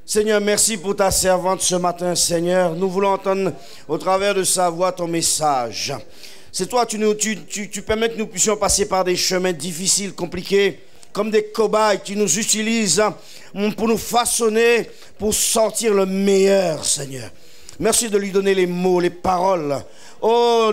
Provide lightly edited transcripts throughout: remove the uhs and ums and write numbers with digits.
Seigneur, merci pour ta servante ce matin, Seigneur. Nous voulons entendre au travers de sa voix ton message. C'est toi, tu permets que nous puissions passer par des chemins difficiles, compliqués, comme des cobayes. Tu nous utilises pour nous façonner, pour sortir le meilleur, Seigneur. Merci de lui donner les mots, les paroles,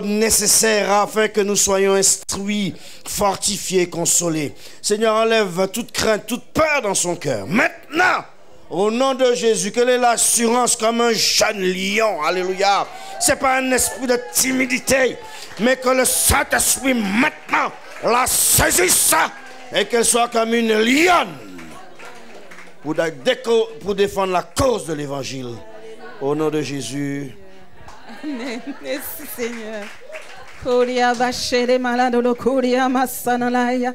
nécessaires afin que nous soyons instruits, fortifiés, consolés. Seigneur, enlève toute crainte, toute peur dans son cœur. Maintenant, au nom de Jésus, quelle est l'assurance comme un jeune lion, alléluia. C'est pas un esprit de timidité, mais que le Saint-Esprit maintenant la saisisse et qu'elle soit comme une lionne pour défendre la cause de l'évangile. Au nom de Jésus. Amen. Merci Seigneur. Koria bashere maladolo koria masanalaya.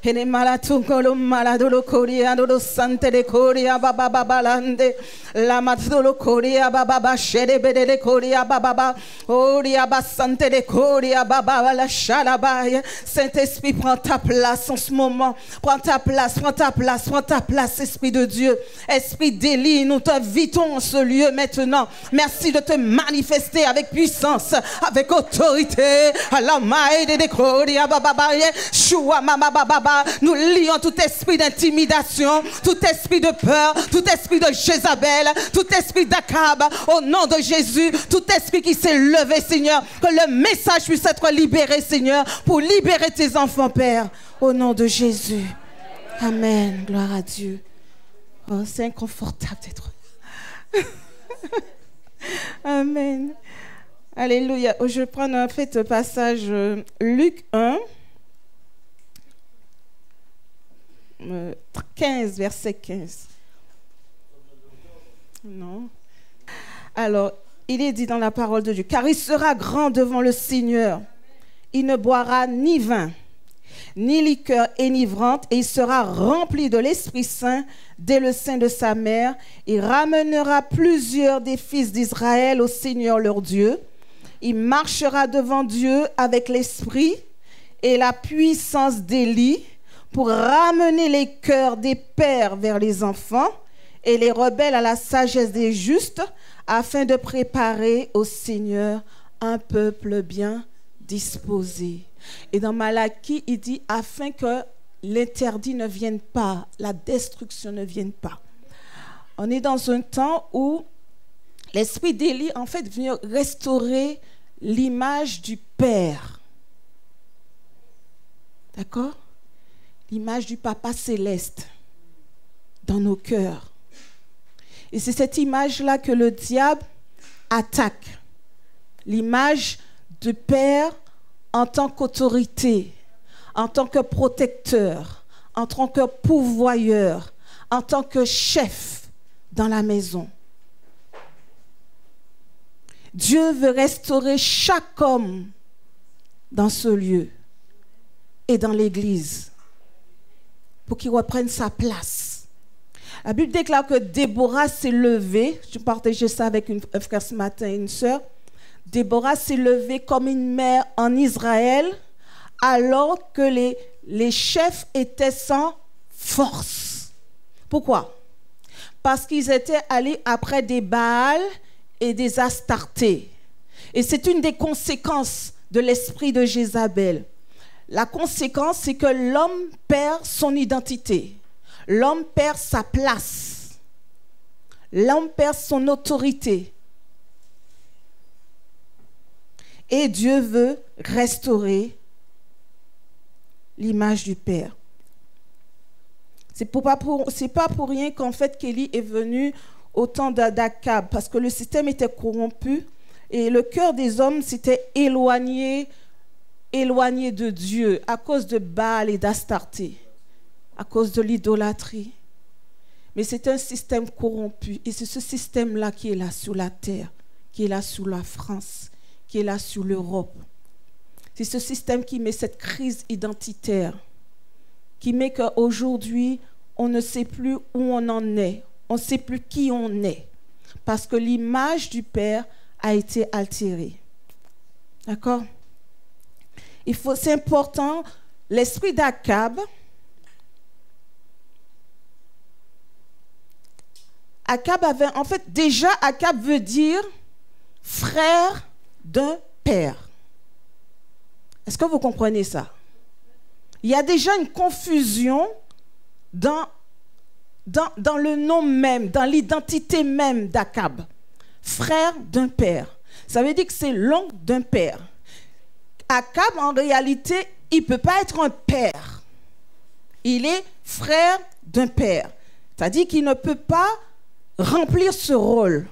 Ene malatungolo maladolo koria do sante de koria baba babalande. La matolo koria baba bashere bedele koria baba. Oria basante de koria baba la shalabaya. Saint-Esprit, prends ta place en ce moment. Prends ta place, prends ta place, prends ta place, Esprit de Dieu. Esprit d'Élie, nous t'invitons en ce lieu maintenant. Merci de te manifester avec puissance, avec autorité. À la maille de koria baba shua mama baba. Nous lions tout esprit d'intimidation, tout esprit de peur, tout esprit de Jézabel, tout esprit d'Akab, au nom de Jésus, tout esprit qui s'est levé, Seigneur, que le message puisse être libéré, Seigneur, pour libérer tes enfants, Père, au nom de Jésus. Amen, gloire à Dieu. Oh, c'est inconfortable d'être là. Amen. Alléluia. Je vais prendre en fait le passage Luc 1. 15, verset 15. Non. Alors, il est dit dans la parole de Dieu, car il sera grand devant le Seigneur. Il ne boira ni vin, ni liqueur enivrante, et il sera rempli de l'Esprit Saint dès le sein de sa mère. Il ramènera plusieurs des fils d'Israël au Seigneur leur Dieu. Il marchera devant Dieu avec l'Esprit et la puissance d'Élie, pour ramener les cœurs des pères vers les enfants et les rebelles à la sagesse des justes, afin de préparer au Seigneur un peuple bien disposé. Et dans Malachie, il dit afin que l'interdit ne vienne pas, la destruction ne vienne pas. On est dans un temps où l'esprit d'Élie, en fait, vient restaurer l'image du Père. D'accord ? L'image du Papa céleste dans nos cœurs. Et c'est cette image-là que le diable attaque. L'image du Père en tant qu'autorité, en tant que protecteur, en tant que pourvoyeur, en tant que chef dans la maison. Dieu veut restaurer chaque homme dans ce lieu et dans l'Église, pour qu'il reprenne sa place. La Bible déclare que Déborah s'est levée. Je partageais ça avec un frère ce matin et une sœur. Déborah s'est levée comme une mère en Israël, alors que les chefs étaient sans force. Pourquoi? Parce qu'ils étaient allés après des Baals et des Astartés. Et c'est une des conséquences de l'esprit de Jézabel. La conséquence, c'est que l'homme perd son identité. L'homme perd sa place. L'homme perd son autorité. Et Dieu veut restaurer l'image du Père. C'est pas pour rien qu'en fait qu'Élie est venu au temps d'Akab, parce que le système était corrompu et le cœur des hommes s'était éloigné de Dieu à cause de Baal et d'Astarté, à cause de l'idolâtrie. Mais c'est un système corrompu et c'est ce système-là qui est là sur la terre, qui est là sur la France, qui est là sur l'Europe. C'est ce système qui met cette crise identitaire, qui met qu'aujourd'hui, on ne sait plus où on en est, on ne sait plus qui on est, parce que l'image du Père a été altérée. D'accord? C'est important, l'esprit d'Akab Akab avait, en fait, déjà, Akab veut dire frère d'un père. Est-ce que vous comprenez ça? Il y a déjà une confusion dans le nom même, dans l'identité même d'Akab. Frère d'un père. Ça veut dire que c'est l'oncle d'un père. Akab, en réalité, il ne peut pas être un père. Il est frère d'un père. C'est-à-dire qu'il ne peut pas remplir ce rôle.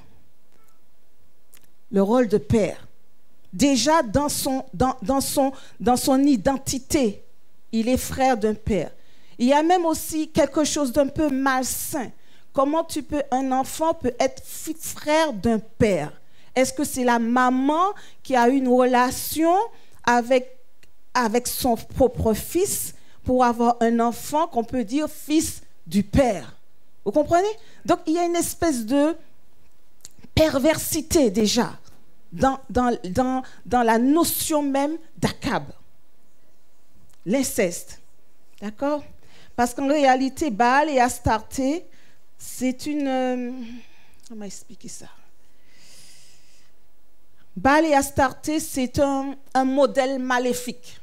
Le rôle de père. Déjà dans son identité, il est frère d'un père. Il y a même aussi quelque chose d'un peu malsain. Comment un enfant peut être frère d'un père? Est-ce que c'est la maman qui a une relation avec son propre fils pour avoir un enfant qu'on peut dire fils du père? Vous comprenez? Donc il y a une espèce de perversité déjà dans la notion même d'Akab. L'inceste. D'accord? Parce qu'en réalité, Baal et Astarté, c'est une... comment expliquer ça? Baal et Astarté, c'est un modèle maléfique.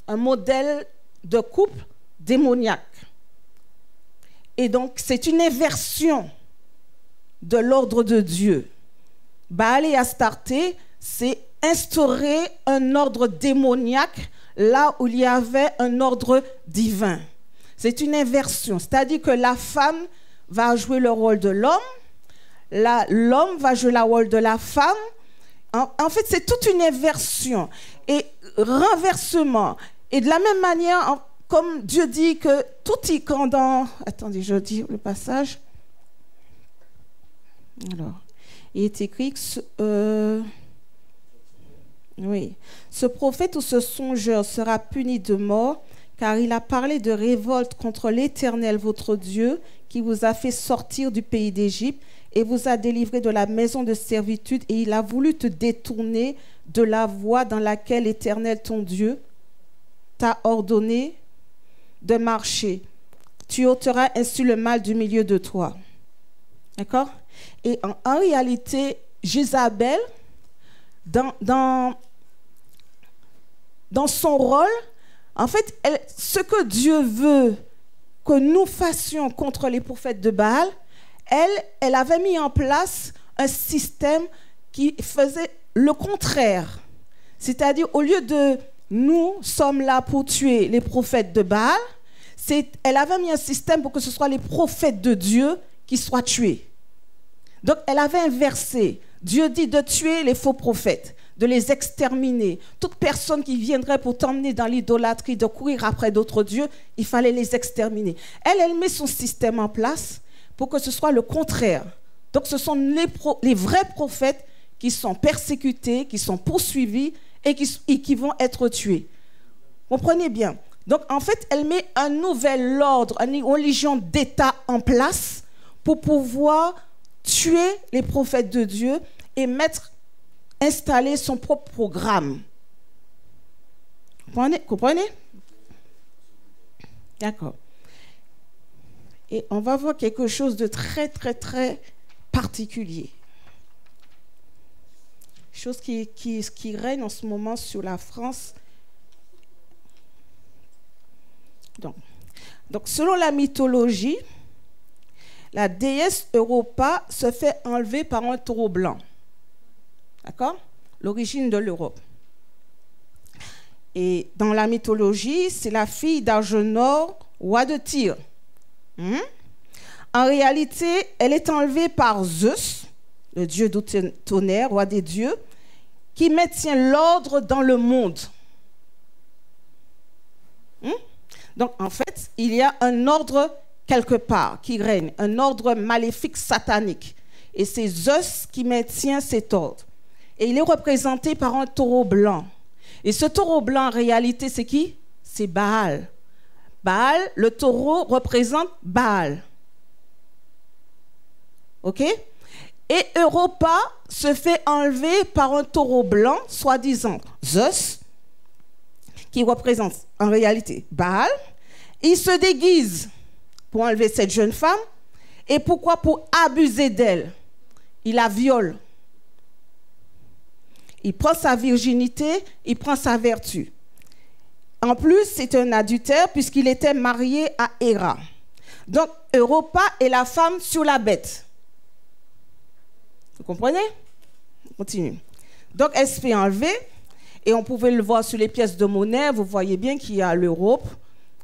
Un modèle de couple démoniaque. Et donc, c'est une inversion de l'ordre de Dieu. Baal et Astarté, c'est instaurer un ordre démoniaque là où il y avait un ordre divin. C'est une inversion, c'est-à-dire que la femme va jouer le rôle de l'homme, l'homme va jouer le rôle de la femme. En fait, c'est toute une inversion et renversement. Et de la même manière, comme Dieu dit que tout y quand dans... Attendez, je dis le passage. Alors, il est écrit que... oui. Ce prophète ou ce songeur sera puni de mort, car il a parlé de révolte contre l'Éternel, votre Dieu, qui vous a fait sortir du pays d'Égypte et vous a délivré de la maison de servitude, et il a voulu te détourner de la voie dans laquelle l'Éternel, ton Dieu, t'a ordonné de marcher. Tu ôteras ainsi le mal du milieu de toi. D'accord? Et en réalité, Jézabel, dans son rôle, en fait, ce que Dieu veut que nous fassions contre les prophètes de Baal, elle avait mis en place un système qui faisait le contraire. C'est-à-dire, au lieu de nous sommes là pour tuer les prophètes de Baal, elle avait mis un système pour que ce soit les prophètes de Dieu qui soient tués. Donc, elle avait inversé. Dieu dit de tuer les faux prophètes, de les exterminer. Toute personne qui viendrait pour t'emmener dans l'idolâtrie, de courir après d'autres dieux, il fallait les exterminer. Elle met son système en place pour que ce soit le contraire. Donc, ce sont les vrais prophètes qui sont persécutés, qui sont poursuivis et qui vont être tués. Comprenez bien. Donc, en fait, elle met un nouvel ordre, une religion d'État en place pour pouvoir tuer les prophètes de Dieu et installer son propre programme. Comprenez? D'accord. Et on va voir quelque chose de très, très, très particulier. Chose qui règne en ce moment sur la France. Donc, selon la mythologie, la déesse Europa se fait enlever par un taureau blanc. D'accord? L'origine de l'Europe. Et dans la mythologie, c'est la fille d'Agenor, roi de Tyr. En réalité, elle est enlevée par Zeus, le dieu du tonnerre, roi des dieux, qui maintient l'ordre dans le monde. Donc, en fait, il y a un ordre quelque part qui règne, un ordre maléfique satanique. Et c'est Zeus qui maintient cet ordre. Et il est représenté par un taureau blanc. Et ce taureau blanc, en réalité, c'est qui? C'est Baal. Baal, le taureau représente Baal. OK? Et Europa se fait enlever par un taureau blanc, soi-disant Zeus, qui représente en réalité Baal. Il se déguise pour enlever cette jeune femme Et pourquoi? Pour abuser d'elle. Il la viole. Il prend sa virginité, il prend sa vertu. En plus, c'est un adultère puisqu'il était marié à Héra. Donc, Europa est la femme sur la bête. Vous comprenez? On continue. Donc, elle se fait enlever. Et on pouvait le voir sur les pièces de monnaie. Vous voyez bien qu'il y a l'Europe.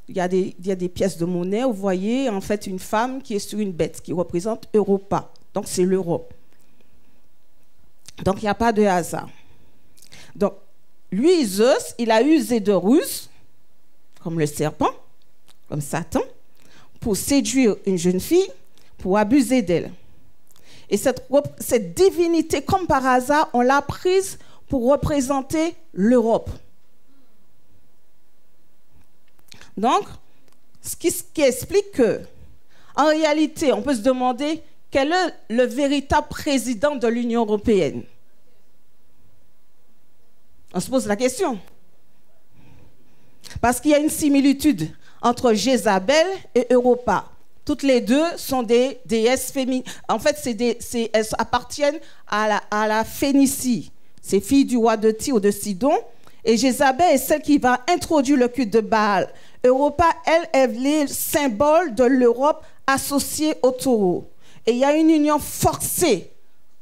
Il y a des pièces de monnaie. Vous voyez en fait une femme qui est sur une bête, qui représente Europa. Donc, c'est l'Europe. Donc, il n'y a pas de hasard. Donc, lui, Zeus, il a usé de ruse, comme le serpent, comme Satan, pour séduire une jeune fille, pour abuser d'elle. Et cette divinité, comme par hasard, on l'a prise pour représenter l'Europe. Donc, ce qui explique que, en réalité, on peut se demander quel est le véritable président de l'Union européenne. On se pose la question. Parce qu'il y a une similitude entre Jézabel et Europa. Toutes les deux sont des déesses féminines. En fait, elles appartiennent à la Phénicie. C'est fille du roi de Tyr ou de Sidon. Et Jézabel est celle qui va introduire le culte de Baal. Europa, elle, est le symbole de l'Europe associée au taureau. Et il y a une union forcée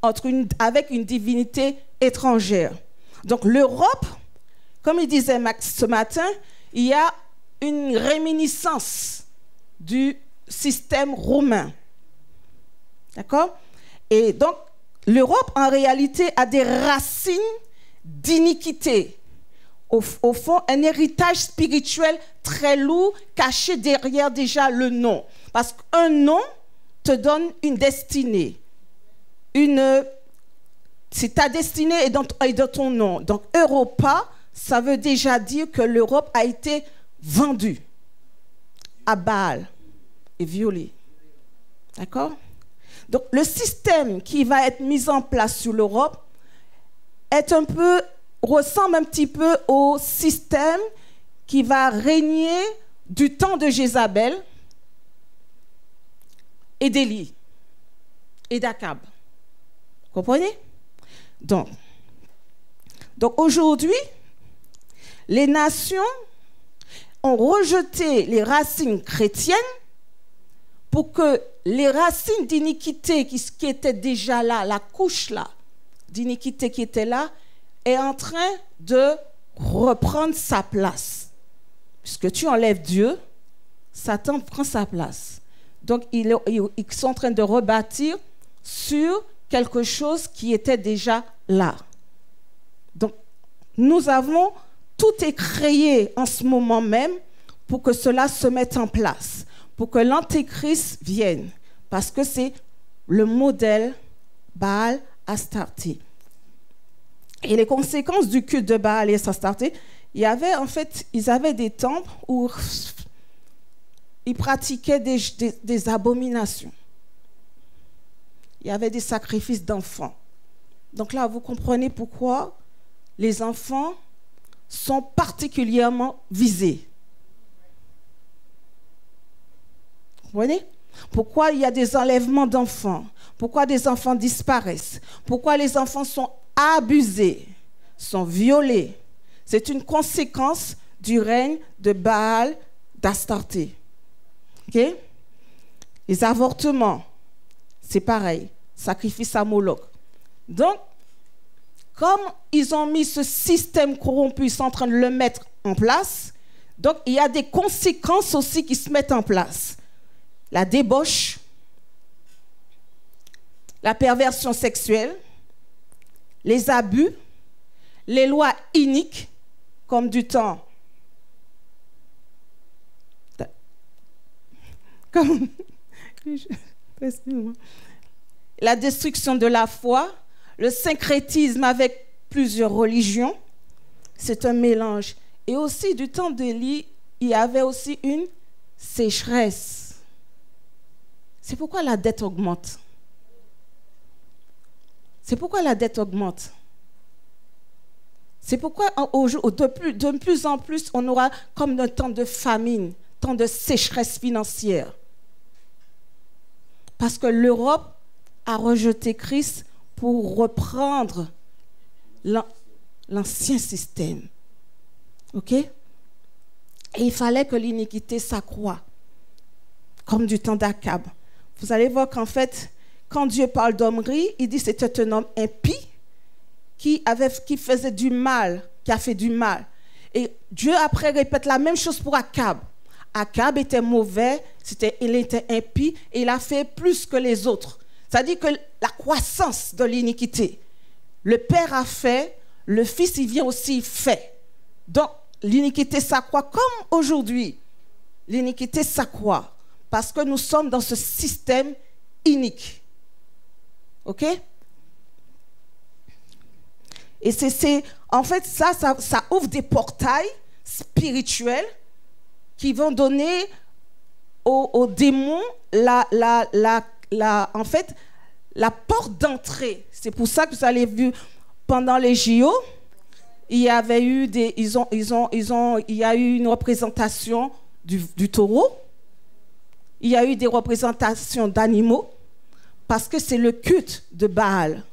avec une divinité étrangère. Donc l'Europe, comme il disait Max ce matin, il y a une réminiscence du système romain. D'accord? Et donc, l'Europe, en réalité, a des racines d'iniquité. Au fond, un héritage spirituel très lourd, caché derrière déjà le nom. Parce qu'un nom te donne une destinée. C'est ta destinée est dans ton nom. Donc, Europa, ça veut déjà dire que l'Europe a été vendue à Baal et violée. D'accord? Donc, le système qui va être mis en place sur l'Europe ressemble un petit peu au système qui va régner du temps de Jézabel et d'Élie et d'Akab. Vous comprenez? Donc aujourd'hui, les nations ont rejeté les racines chrétiennes pour que les racines d'iniquité qui étaient déjà là, la couche là, d'iniquité qui était là, est en train de reprendre sa place. Puisque tu enlèves Dieu, Satan prend sa place. Donc, ils sont en train de rebâtir sur quelque chose qui était déjà là. Donc, tout est créé en ce moment même pour que cela se mette en place, pour que l'Antéchrist vienne, parce que c'est le modèle Baal Astarté. Et les conséquences du culte de Baal et Astarté, ils avaient des temples où ils pratiquaient des abominations. Il y avait des sacrifices d'enfants. Donc là, vous comprenez pourquoi les enfants sont particulièrement visés. Vous comprenez? Pourquoi il y a des enlèvements d'enfants? Pourquoi des enfants disparaissent? Pourquoi les enfants sont abusés, sont violés? C'est une conséquence du règne de Baal d'Astarté. Okay? Les avortements, c'est pareil, sacrifice à Moloch. Donc, comme ils ont mis ce système corrompu, ils sont en train de le mettre en place, donc il y a des conséquences aussi qui se mettent en place. La débauche, la perversion sexuelle, les abus, les lois iniques, comme du temps. La destruction de la foi, le syncrétisme avec plusieurs religions, c'est un mélange. Et aussi, du temps d'Élie, il y avait aussi une sécheresse. C'est pourquoi la dette augmente. C'est pourquoi la dette augmente. C'est pourquoi de plus en plus, on aura comme un temps de famine, temps de sécheresse financière. Parce que l'Europe a rejeté Christ pour reprendre l'ancien système. OK? Et il fallait que l'iniquité s'accroît, comme du temps d'Akab. Vous allez voir qu'en fait, quand Dieu parle d'Omri, il dit que c'était un homme impie qui faisait du mal, qui a fait du mal. Et Dieu après répète la même chose pour Akab. Akab était mauvais, il était impie et il a fait plus que les autres. C'est-à-dire que la croissance de l'iniquité, le Père a fait, le Fils il vient aussi fait. Donc l'iniquité s'accroît comme aujourd'hui. L'iniquité s'accroît parce que nous sommes dans ce système inique. OK? Et en fait, ça ouvre des portails spirituels qui vont donner aux démons en fait, la porte d'entrée. C'est pour ça que vous avez vu pendant les JO, il y avait eu il y a eu une représentation du taureau. Il y a eu des représentations d'animaux parce que c'est le culte de Baal.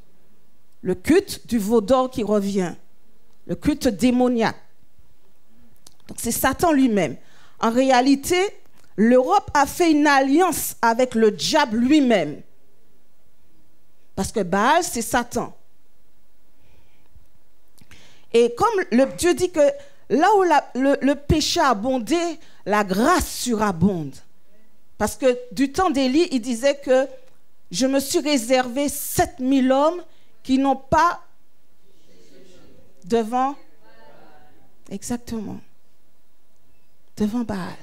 Le culte du veau d'or qui revient. Le culte démoniaque. Donc c'est Satan lui-même. En réalité, l'Europe a fait une alliance avec le diable lui-même. Parce que Baal, c'est Satan. Et comme Dieu dit que là où le péché a abondé, la grâce surabonde. Parce que du temps d'Élie, il disait que je me suis réservé 7000 hommes qui n'ont pas devant, exactement, devant Baal.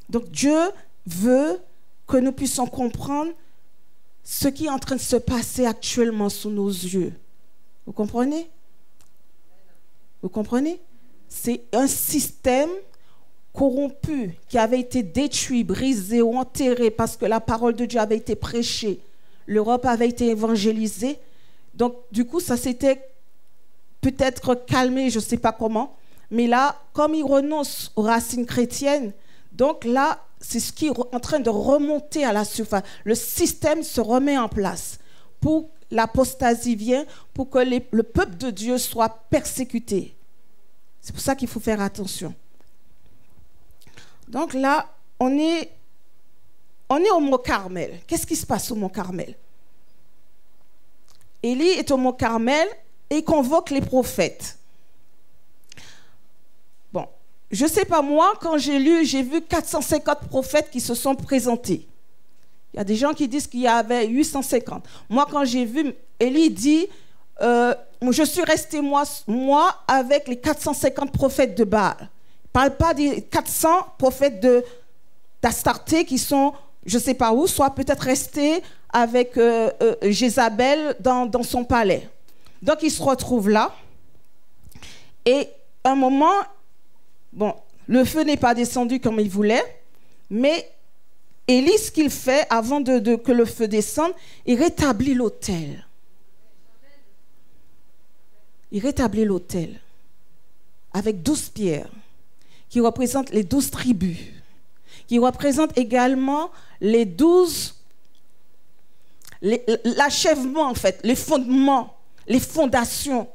Donc Dieu veut que nous puissions comprendre ce qui est en train de se passer actuellement sous nos yeux. Vous comprenez? Vous comprenez? C'est un système corrompu, qui avait été détruit, brisé ou enterré parce que la parole de Dieu avait été prêchée. L'Europe avait été évangélisée. Donc, du coup, ça s'était peut-être calmé, je ne sais pas comment. Mais là, comme ils renoncent aux racines chrétiennes, donc là, c'est ce qui est en train de remonter à la surface. Le système se remet en place pour l'apostasie vient, pour que le peuple de Dieu soit persécuté. C'est pour ça qu'il faut faire attention. Donc là, on est au Mont Carmel. Qu'est-ce qui se passe au Mont Carmel? Élie est au Mont Carmel et il convoque les prophètes. Bon, je ne sais pas, moi, quand j'ai lu, j'ai vu 450 prophètes qui se sont présentés. Il y a des gens qui disent qu'il y avait 850. Moi, quand j'ai vu, Élie dit, je suis resté moi avec les 450 prophètes de Baal. Il ne parle pas des 400 prophètes d'Astarté qui sont, je ne sais pas où, soit peut-être restés avec Jézabel dans son palais. Donc, il se retrouve là. Et à un moment, bon, le feu n'est pas descendu comme il voulait, mais Élie, ce qu'il fait avant que le feu descende, il rétablit l'autel. Il rétablit l'autel avec 12 pierres qui représentent les 12 tribus, qui représentent également les 12, l'achèvement en fait, les fondements, les fondations.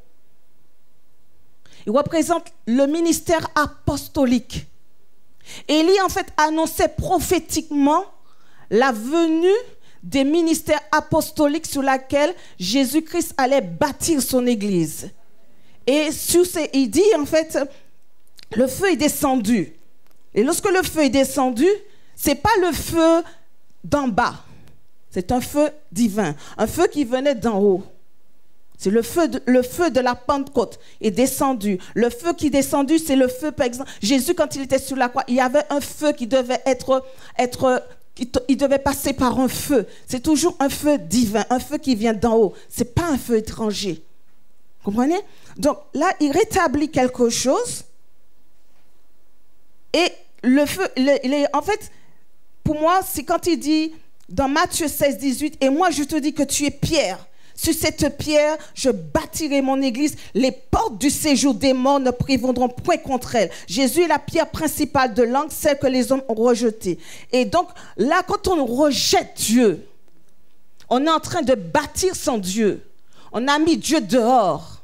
Il représente le ministère apostolique. Élie en fait annonçait prophétiquement la venue des ministères apostoliques sur laquelle Jésus-Christ allait bâtir son église. Et il dit en fait, le feu est descendu. Et lorsque le feu est descendu, ce n'est pas le feu d'en bas. C'est un feu divin, un feu qui venait d'en haut. C'est le feu de la Pentecôte est descendu. Le feu qui est descendu, c'est le feu, par exemple. Jésus, quand il était sur la croix, il y avait un feu qui devait il devait passer par un feu. C'est toujours un feu divin, un feu qui vient d'en haut. Ce n'est pas un feu étranger. Vous comprenez? Donc là, il rétablit quelque chose. Et le feu, en fait, pour moi, c'est quand il dit dans Matthieu 16, 18, et moi je te dis que tu es Pierre. sur cette pierre, je bâtirai mon église. Les portes du séjour des morts ne prévaudront point contre elle. Jésus est la pierre principale de l'angle, celle que les hommes ont rejetée. Et donc, là, quand on rejette Dieu, on est en train de bâtir son Dieu. On a mis Dieu dehors.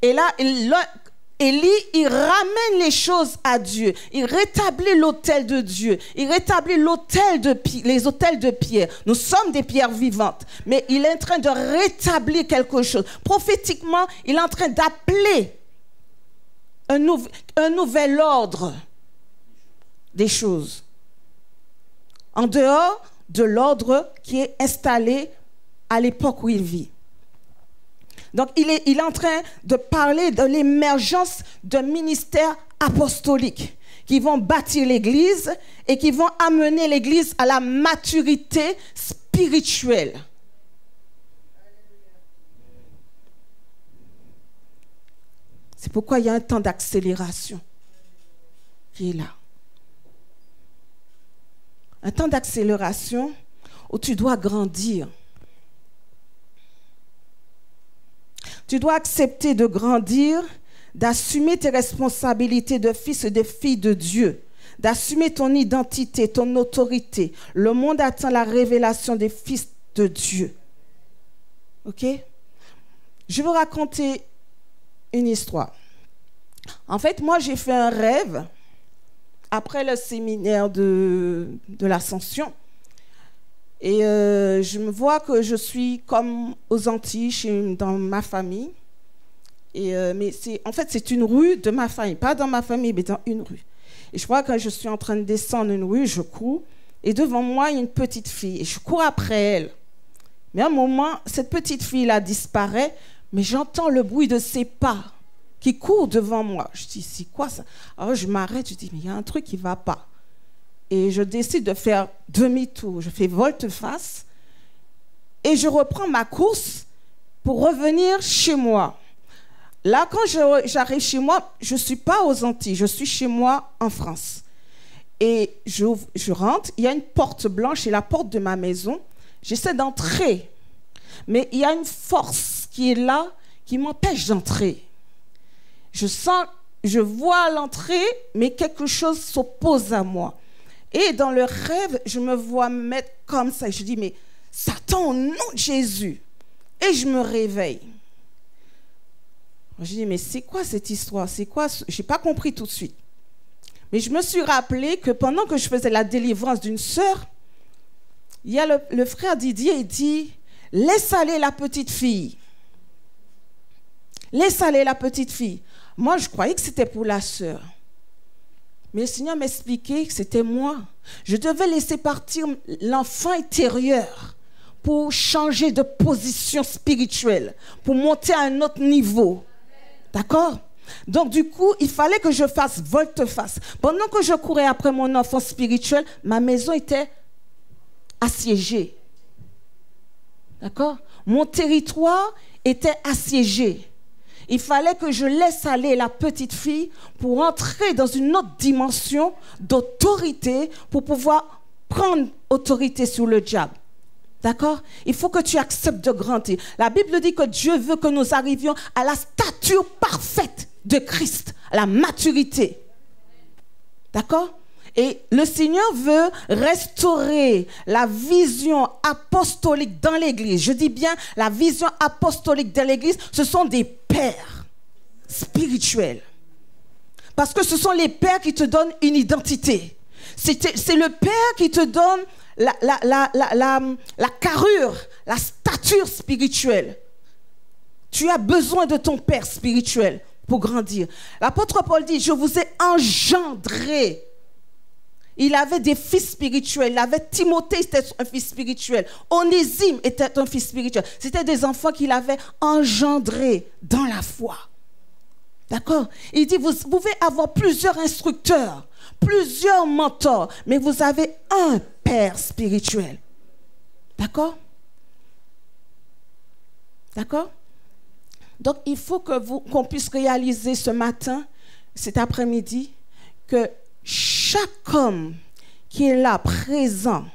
Et là, Élie, il ramène les choses à Dieu. Il rétablit l'autel de Dieu. Il rétablit les autels de pierre. Nous sommes des pierres vivantes. Mais il est en train de rétablir quelque chose. Prophétiquement, il est en train d'appeler un nouvel ordre des choses. En dehors de l'ordre qui est installé à l'époque où il vit. Donc, il est en train de parler de l'émergence d'un ministère apostolique qui vont bâtir l'Église et qui vont amener l'Église à la maturité spirituelle. C'est pourquoi il y a un temps d'accélération qui est là. Un temps d'accélération où tu dois grandir. Tu dois accepter de grandir, d'assumer tes responsabilités de fils et de fille de Dieu, d'assumer ton identité, ton autorité. Le monde attend la révélation des fils de Dieu. OK? Je vais vous raconter une histoire. En fait, moi, j'ai fait un rêve après le séminaire de l'Ascension. Et je me vois que je suis comme aux Antilles, dans ma famille. Mais en fait, c'est une rue de ma famille. Pas dans ma famille, mais dans une rue. Et je vois que je suis en train de descendre une rue, je cours. Et devant moi, il y a une petite fille. Et je cours après elle. Mais à un moment, cette petite fille-là disparaît. Mais j'entends le bruit de ses pas qui courent devant moi. Je dis, c'est quoi ça? Alors je m'arrête, je dis, mais il y a un truc qui ne va pas. Et je décide de faire demi-tour. Je fais volte-face et je reprends ma course pour revenir chez moi. Là, quand j'arrive chez moi, je ne suis pas aux Antilles, je suis chez moi en France. Et je rentre, il y a une porte blanche, c'est la porte de ma maison. J'essaie d'entrer, mais il y a une force qui est là, qui m'empêche d'entrer. Je vois l'entrée, mais quelque chose s'oppose à moi. Et dans le rêve, je me vois me mettre comme ça. Et je dis, mais Satan, au nom de Jésus. Et je me réveille. Je dis, mais c'est quoi cette histoire? C'est quoi? Je n'ai pas compris tout de suite. Mais je me suis rappelé que pendant que je faisais la délivrance d'une sœur, il y a le frère Didier, il dit, laisse aller la petite fille. Laisse aller la petite fille. Moi, je croyais que c'était pour la sœur. Mais le Seigneur m'expliquait que c'était moi. Je devais laisser partir l'enfant intérieur pour changer de position spirituelle, pour monter à un autre niveau. D'accord? Donc, du coup, il fallait que je fasse volte-face. Pendant que je courais après mon enfant spirituel, ma maison était assiégée. D'accord? Mon territoire était assiégé. Il fallait que je laisse aller la petite fille pour entrer dans une autre dimension d'autorité pour pouvoir prendre autorité sur le diable. D'accord? Il faut que tu acceptes de grandir. La Bible dit que Dieu veut que nous arrivions à la stature parfaite de Christ, à la maturité. D'accord? Et le Seigneur veut restaurer la vision apostolique dans l'Église. Je dis bien, la vision apostolique dans l'Église, ce sont des pères spirituels. Parce que ce sont les pères qui te donnent une identité. C'est le père qui te donne la carrure, la stature spirituelle. Tu as besoin de ton père spirituel pour grandir. L'apôtre Paul dit, je vous ai engendré. Il avait des fils spirituels. Il avait Timothée, c'était un fils spirituel. Onésime était un fils spirituel. C'était des enfants qu'il avait engendrés dans la foi. D'accord? Il dit, vous pouvez avoir plusieurs instructeurs, plusieurs mentors, mais vous avez un père spirituel. D'accord? D'accord? Donc, il faut qu'on puisse réaliser ce matin, cet après-midi, que chaque homme qui est là, présent,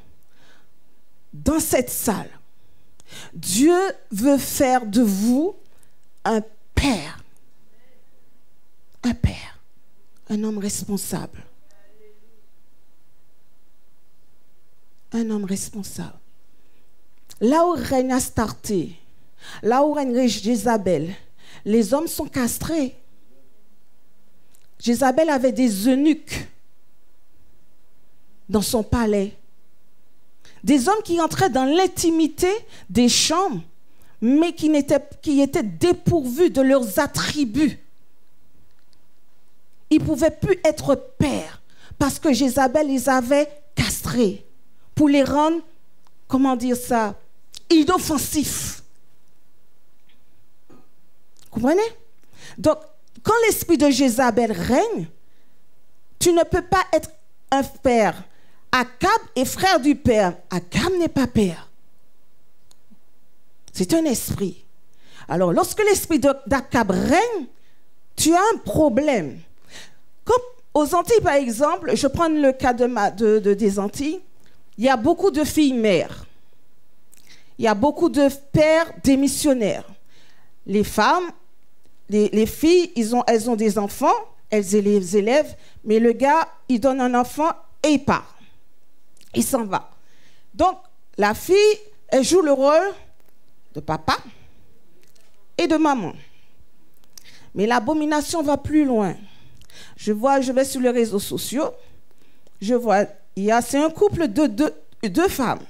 dans cette salle, Dieu veut faire de vous un père. Un père. Un homme responsable. Un homme responsable. Là où règne Astarté, là où règne Jézabel, les hommes sont castrés. Jézabel avait des eunuques dans son palais. Des hommes qui entraient dans l'intimité des chambres, mais qui étaient dépourvus de leurs attributs. Ils ne pouvaient plus être pères parce que Jézabel les avait castrés pour les rendre, comment dire ça, inoffensifs. Vous comprenez? Donc, quand l'esprit de Jézabel règne, tu ne peux pas être un père. Akab est frère du père. Akab n'est pas père. C'est un esprit. Alors, lorsque l'esprit d'Akab règne, tu as un problème. Comme aux Antilles, par exemple, je prends le cas des Antilles, il y a beaucoup de filles mères. Il y a beaucoup de pères démissionnaires. Les femmes, les filles, elles ont des enfants, elles les élèvent, mais le gars, il donne un enfant et il part. Il s'en va. Donc, la fille, elle joue le rôle de papa et de maman. Mais l'abomination va plus loin. Je vais sur les réseaux sociaux, je vois, c'est un couple de deux femmes.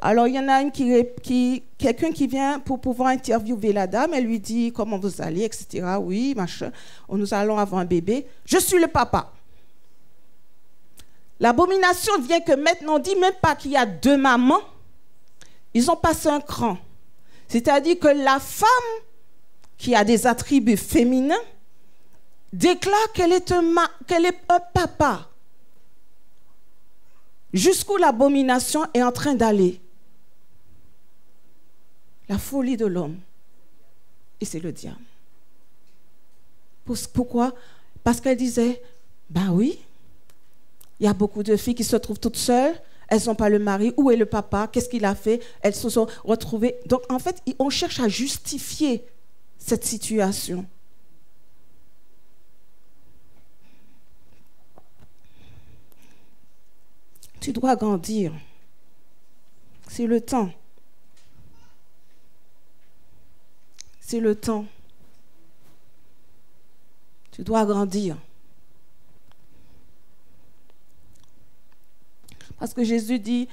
Alors, il y en a une quelqu'un qui vient pour pouvoir interviewer la dame. Elle lui dit comment vous allez, etc. Oui, machin. Nous allons avoir un bébé. Je suis le papa. L'abomination vient que maintenant, on ne dit même pas qu'il y a deux mamans. Ils ont passé un cran. C'est-à-dire que la femme qui a des attributs féminins déclare qu'elle est un papa. Jusqu'où l'abomination est en train d'aller. La folie de l'homme. Et c'est le diable. Pourquoi? Parce qu'elle disait, ben oui, il y a beaucoup de filles qui se trouvent toutes seules, elles n'ont pas le mari, où est le papa, qu'est-ce qu'il a fait, elles se sont retrouvées. Donc en fait, on cherche à justifier cette situation. Tu dois grandir. C'est le temps. C'est le temps. Tu dois grandir. Parce que Jésus dit,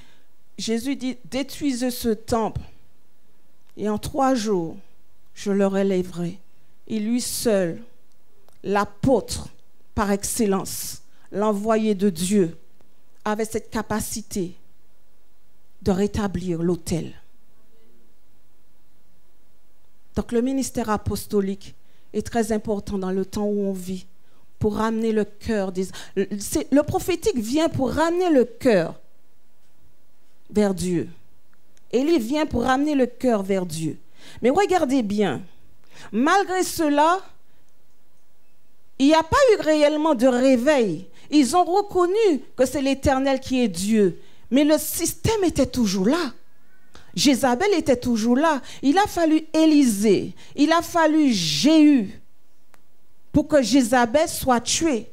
détruisez ce temple et en 3 jours, je le relèverai. Et lui seul, l'apôtre par excellence, l'envoyé de Dieu, avait cette capacité de rétablir l'autel. Donc le ministère apostolique est très important dans le temps où on vit pour ramener le cœur des... Le prophétique vient pour ramener le cœur vers Dieu. Élie vient pour ramener le cœur vers Dieu. Mais regardez bien, malgré cela, il n'y a pas eu réellement de réveil. Ils ont reconnu que c'est l'Éternel qui est Dieu. Mais le système était toujours là. Jézabel était toujours là. Il a fallu Élisée, il a fallu Jéhu pour que Jézabel soit tuée.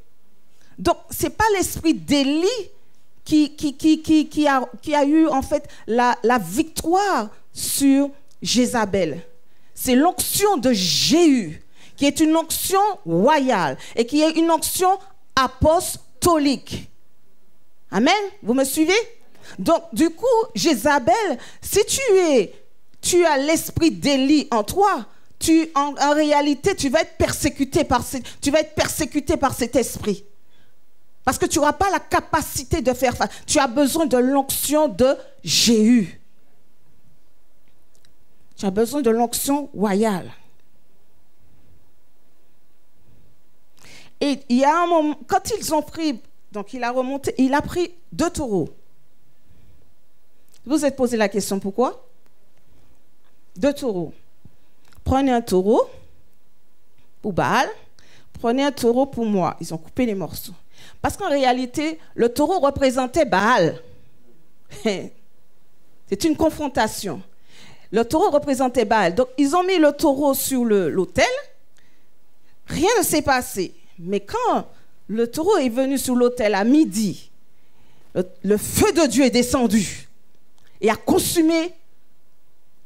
Donc, ce n'est pas l'esprit d'Élie qui a eu en fait la victoire sur Jézabel. C'est l'onction de Jéhu, qui est une onction royale et qui est une onction apostolique. Amen? Vous me suivez? Donc, du coup, Jézabel, si tu as l'esprit d'Élie en toi, en réalité, tu vas être persécuté par cet esprit. Parce que tu n'auras pas la capacité de faire face. Tu as besoin de l'onction de Jéhu. Tu as besoin de l'onction royale. Et il y a un moment, quand ils ont pris, donc il a pris 2 taureaux. Vous vous êtes posé la question, pourquoi? 2 taureaux. Prenez un taureau pour Baal, prenez un taureau pour moi. Ils ont coupé les morceaux. Parce qu'en réalité, le taureau représentait Baal. C'est une confrontation. Le taureau représentait Baal. Donc, ils ont mis le taureau sur l'autel. Rien ne s'est passé. Mais quand le taureau est venu sur l'autel à midi, le feu de Dieu est descendu et a consumé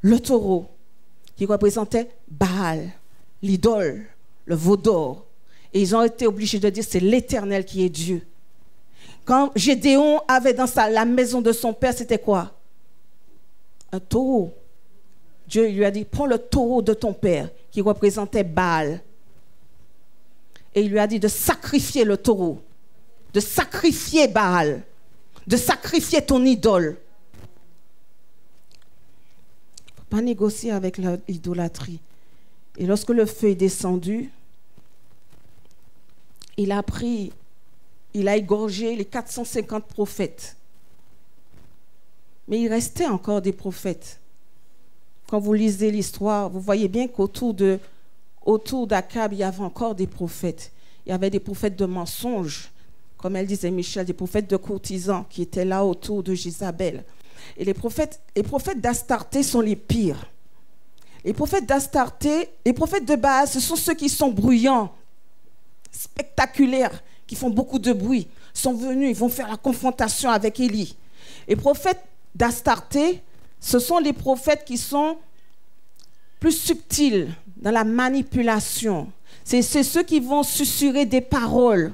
le taureau qui représentait Baal, l'idole, le veau d'or. Et ils ont été obligés de dire c'est l'Éternel qui est Dieu. Quand Gédéon avait dans la maison de son père, c'était quoi? Un taureau. Dieu lui a dit, prends le taureau de ton père, qui représentait Baal. Et il lui a dit de sacrifier le taureau, de sacrifier Baal, de sacrifier ton idole. Il ne faut pas négocier avec l'idolâtrie. Et lorsque le feu est descendu, il a égorgé les 450 prophètes. Mais il restait encore des prophètes. Quand vous lisez l'histoire, vous voyez bien qu'autour d'Akab, il y avait encore des prophètes. Il y avait des prophètes de mensonges, comme elle disait Michel, des prophètes de courtisans qui étaient là autour de Jézabel. Et les prophètes d'Astarté sont les pires. Les prophètes d'Astarté, les prophètes de Baal, ce sont ceux qui sont bruyants, spectaculaires, qui font beaucoup de bruit. Ils sont venus, ils vont faire la confrontation avec Élie. Les prophètes d'Astarté, ce sont les prophètes qui sont plus subtils dans la manipulation. C'est ceux qui vont susurrer des paroles.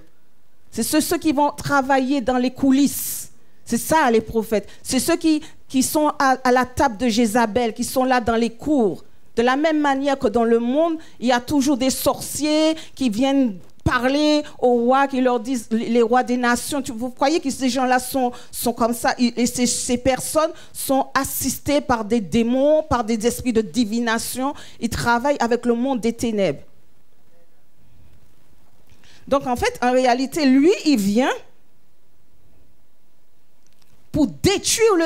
C'est ceux qui vont travailler dans les coulisses. C'est ça les prophètes. C'est ceux qui sont à la table de Jézabel, qui sont là dans les cours. De la même manière que dans le monde, il y a toujours des sorciers qui viennent parler aux rois, qui leur disent, les rois des nations. Vous croyez que ces gens-là sont comme ça? Et ces personnes sont assistées par des démons, par des esprits de divination. Ils travaillent avec le monde des ténèbres. Donc, en fait, en réalité, lui, il vient pour détruire le...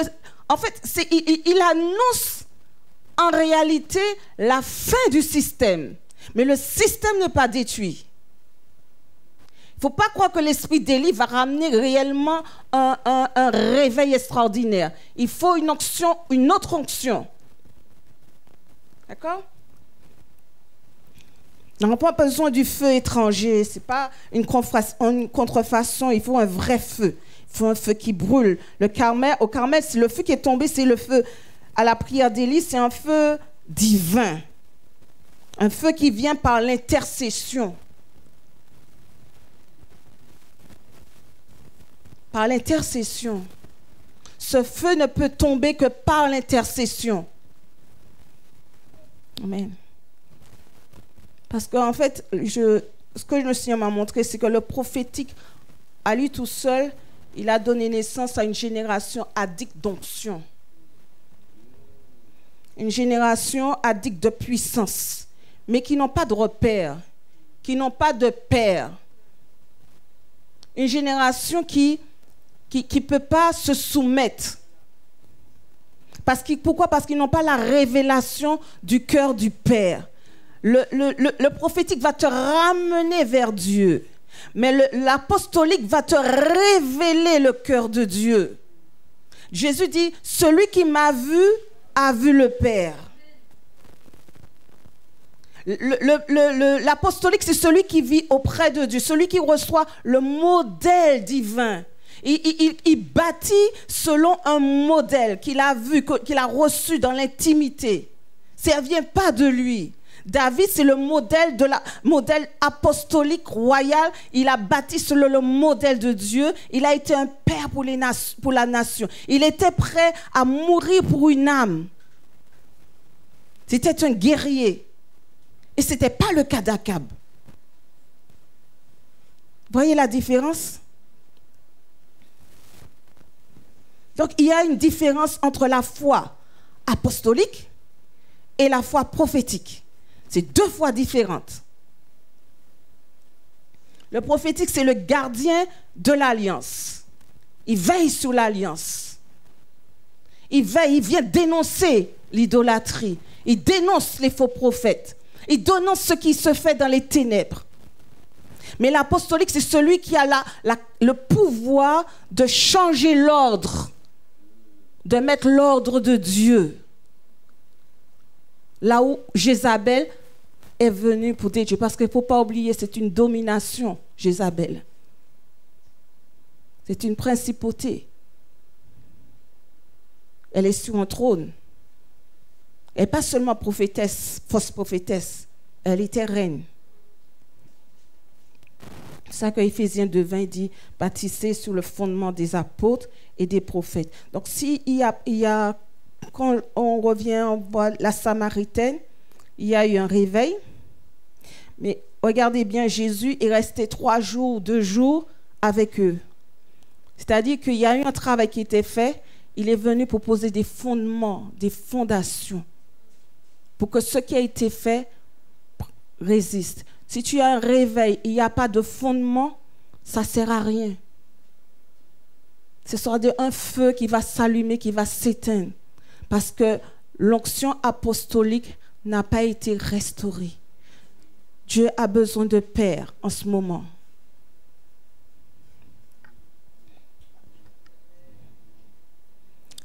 En fait, il annonce en réalité la fin du système. Mais le système n'est pas détruit. Il ne faut pas croire que l'esprit d'Élie va ramener réellement un réveil extraordinaire. Il faut une autre onction. D'accord? On n'a pas besoin du feu étranger. Ce n'est pas une contrefaçon. Il faut un vrai feu. Il faut un feu qui brûle. Au Carmel, c'est le feu qui est tombé, c'est le feu. À la prière d'Élie, c'est un feu divin. Un feu qui vient par l'intercession. Par l'intercession. Ce feu ne peut tomber que par l'intercession. Amen. Parce qu'en fait, ce que le Seigneur m'a montré, c'est que le prophétique, à lui tout seul, il a donné naissance à une génération addicte d'onction. Une génération addicte de puissance, mais qui n'ont pas de repère, qui n'ont pas de père. Une génération qui ne peut pas se soumettre. Pourquoi? Parce qu'ils n'ont pas la révélation du cœur du Père. Le prophétique va te ramener vers Dieu, mais l'apostolique va te révéler le cœur de Dieu. Jésus dit, celui qui m'a vu a vu le Père. L'apostolique, c'est celui qui vit auprès de Dieu, celui qui reçoit le modèle divin. Il bâtit selon un modèle qu'il a vu, qu'il a reçu dans l'intimité. Ça ne vient pas de lui. David, c'est le modèle apostolique royal. Il a bâti selon le modèle de Dieu. Il a été un père pour la nation. Il était prêt à mourir pour une âme. C'était un guerrier. Et ce n'était pas le cas d'Akab. Voyez la différence? Donc, il y a une différence entre la foi apostolique et la foi prophétique. C'est deux fois différentes. Le prophétique, c'est le gardien de l'alliance. Il veille sur l'alliance. Il vient dénoncer l'idolâtrie. Il dénonce les faux prophètes. Il dénonce ce qui se fait dans les ténèbres. Mais l'apostolique, c'est celui qui a le pouvoir de changer l'ordre, de mettre l'ordre de Dieu. là où Jézabel est venue pour détruire. Parce qu'il ne faut pas oublier, c'est une domination, Jézabel. C'est une principauté. Elle est sur un trône. Elle n'est pas seulement prophétesse, fausse prophétesse. Elle était reine. C'est ça que Éphésiens 2:20 dit, bâtissez sur le fondement des apôtres et des prophètes. Donc, quand on revient, on voit la Samaritaine, il y a eu un réveil. Mais regardez bien, Jésus est resté 3 jours, 2 jours avec eux. C'est-à-dire qu'il y a eu un travail qui était fait. Il est venu pour poser des fondements, des fondations, pour que ce qui a été fait résiste. Si tu as un réveil, il n'y a pas de fondement, ça ne sert à rien. Ce sera un feu qui va s'allumer, qui va s'éteindre. Parce que l'onction apostolique n'a pas été restaurée. Dieu a besoin de pères en ce moment.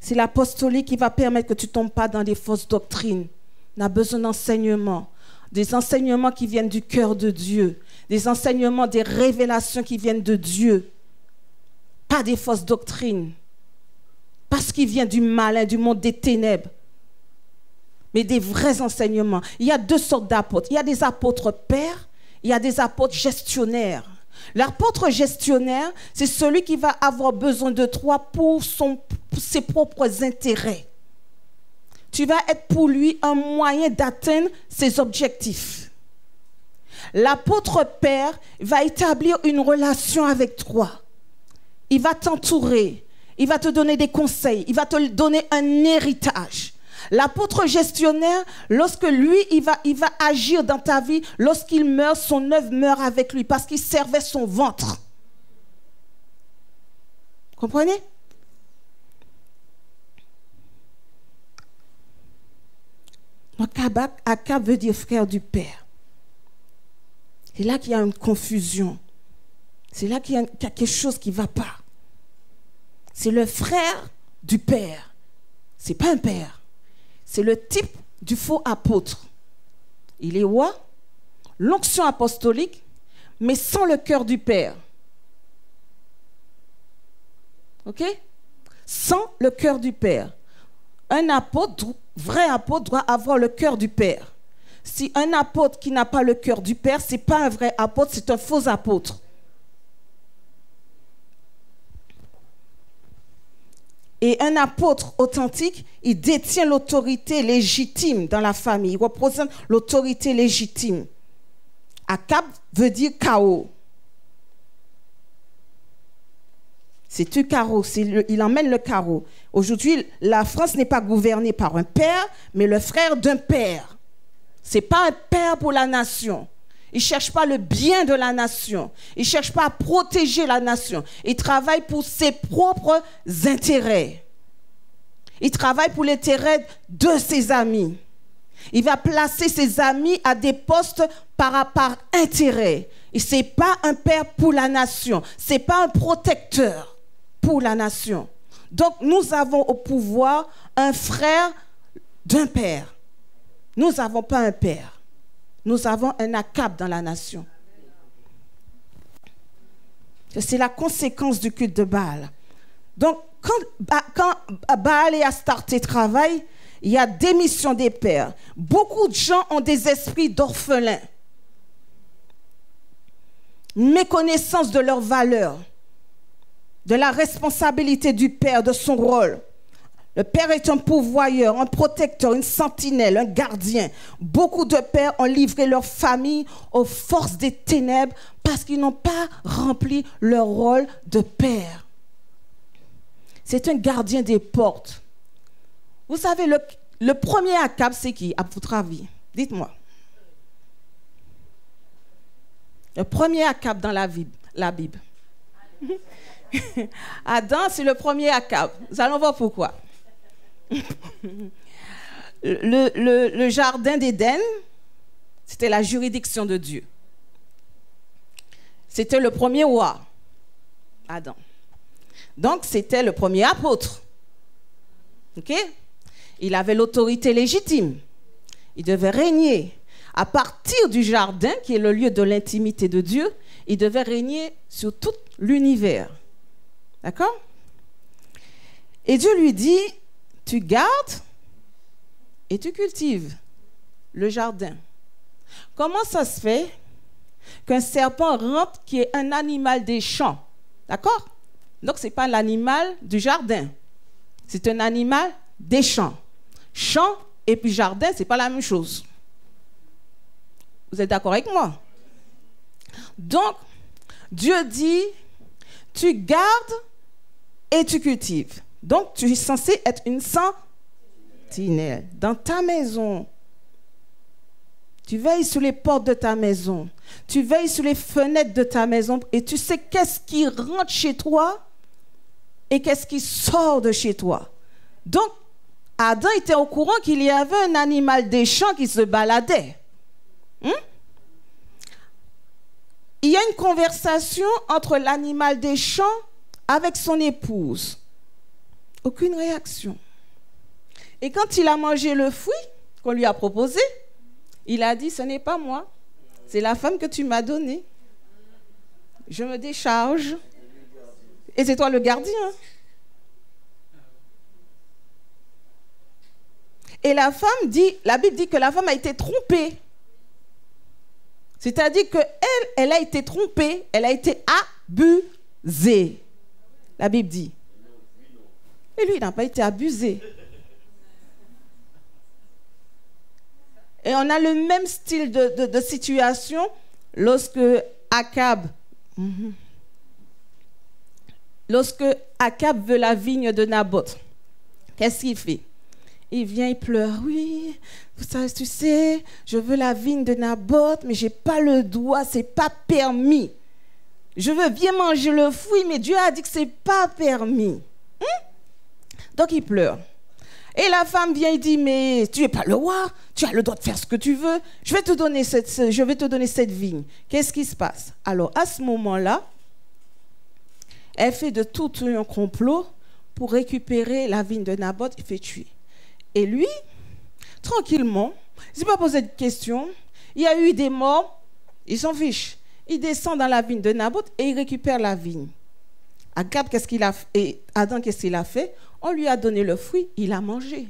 C'est l'apostolique qui va permettre que tu ne tombes pas dans des fausses doctrines. On a besoin d'enseignements. Des enseignements qui viennent du cœur de Dieu. Des enseignements, des révélations qui viennent de Dieu. Pas des fausses doctrines. Pas ce qui vient du malin, du monde des ténèbres. Mais des vrais enseignements. Il y a 2 sortes d'apôtres. Il y a des apôtres pères, il y a des apôtres gestionnaires. L'apôtre gestionnaire, c'est celui qui va avoir besoin de toi pour ses propres intérêts. Tu vas être pour lui un moyen d'atteindre ses objectifs. L'apôtre père va établir une relation avec toi. Il va t'entourer. Il va te donner des conseils. Il va te donner un héritage. L'apôtre gestionnaire, lorsque lui, il va agir dans ta vie, lorsqu'il meurt, son œuvre meurt avec lui parce qu'il servait son ventre. Comprenez? Donc, Akab veut dire frère du Père. C'est là qu'il y a une confusion. C'est là qu'il y a quelque chose qui ne va pas. C'est le frère du Père. Ce n'est pas un père. C'est le type du faux apôtre. Il est roi, l'onction apostolique, mais sans le cœur du Père. OK? Sans le cœur du Père. Un apôtre, vrai apôtre, doit avoir le cœur du Père. Si un apôtre qui n'a pas le cœur du Père, ce n'est pas un vrai apôtre, c'est un faux apôtre. Et un apôtre authentique, il détient l'autorité légitime dans la famille. Il représente l'autorité légitime. Akab veut dire chaos. C'est un chaos, il emmène le chaos. Aujourd'hui, la France n'est pas gouvernée par un père, mais le frère d'un père. Ce n'est pas un père pour la nation. Il ne cherche pas le bien de la nation. Il ne cherche pas à protéger la nation. Il travaille pour ses propres intérêts. Il travaille pour l'intérêt de ses amis. Il va placer ses amis à des postes par intérêt. Et ce n'est pas un père pour la nation. Ce n'est pas un protecteur pour la nation. Donc, nous avons au pouvoir un frère d'un père. Nous n'avons pas un père. Nous avons un Akab dans la nation. C'est la conséquence du culte de Baal. Donc, quand Baal et Astarté travaillent, il y a démission des pères. Beaucoup de gens ont des esprits d'orphelins. Méconnaissance de leur valeur, de la responsabilité du père, de son rôle. Le père est un pourvoyeur, un protecteur, une sentinelle, un gardien. Beaucoup de pères ont livré leur famille aux forces des ténèbres parce qu'ils n'ont pas rempli leur rôle de père. C'est un gardien des portes. Vous savez, le premier Akab, c'est qui, à votre avis? Dites-moi. Le premier Akab dans la Bible. Adam, c'est le premier Akab. Nous allons voir pourquoi. Le jardin d'Éden, c'était la juridiction de Dieu. C'était le premier roi, Adam. Donc, c'était le premier apôtre. OK? Il avait l'autorité légitime. il devait régner. À partir du jardin, qui est le lieu de l'intimité de Dieu, il devait régner sur tout l'univers. D'accord? Et Dieu lui dit, tu gardes et tu cultives le jardin. Comment ça se fait qu'un serpent rentre qui est un animal des champs? D'accord? Donc, ce n'est pas l'animal du jardin. C'est un animal des champs. Champ et puis jardin, ce n'est pas la même chose. Vous êtes d'accord avec moi? Donc, Dieu dit, tu gardes et tu cultives. Donc, tu es censé être une sentinelle dans ta maison. Tu veilles sur les portes de ta maison. Tu veilles sur les fenêtres de ta maison et tu sais qu'est-ce qui rentre chez toi et qu'est-ce qui sort de chez toi. Donc, Adam était au courant qu'il y avait un animal des champs qui se baladait. Il y a une conversation entre l'animal des champs avec son épouse. Aucune réaction. Et quand il a mangé le fruit qu'on lui a proposé, il a dit, ce n'est pas moi, c'est la femme que tu m'as donnée. Je me décharge. Et c'est toi le gardien. Et la femme dit, la Bible dit que la femme a été trompée. C'est-à-dire qu'elle a été trompée, elle a été abusée. La Bible dit. Et lui, il n'a pas été abusé. Et on a le même style de situation lorsque Akab veut la vigne de Naboth. Qu'est-ce qu'il fait? Il vient, il pleure. Oui, tu sais, je veux la vigne de Naboth, mais je n'ai pas le droit, ce n'est pas permis. Je veux bien manger le fruit, mais Dieu a dit que ce n'est pas permis. Donc il pleure. Et la femme vient et dit, mais tu n'es pas le roi, tu as le droit de faire ce que tu veux, je vais te donner cette vigne. Qu'est-ce qui se passe? Alors à ce moment-là, elle fait de tout un complot pour récupérer la vigne de Naboth, il fait tuer. Et lui, tranquillement, il ne s'est pas posé de questions, il y a eu des morts, il s'en fiche. Il descend dans la vigne de Naboth et il récupère la vigne. Akab, qu'est-ce qu'il a fait? Et Adam, qu'est-ce qu'il a fait? On lui a donné le fruit, il a mangé.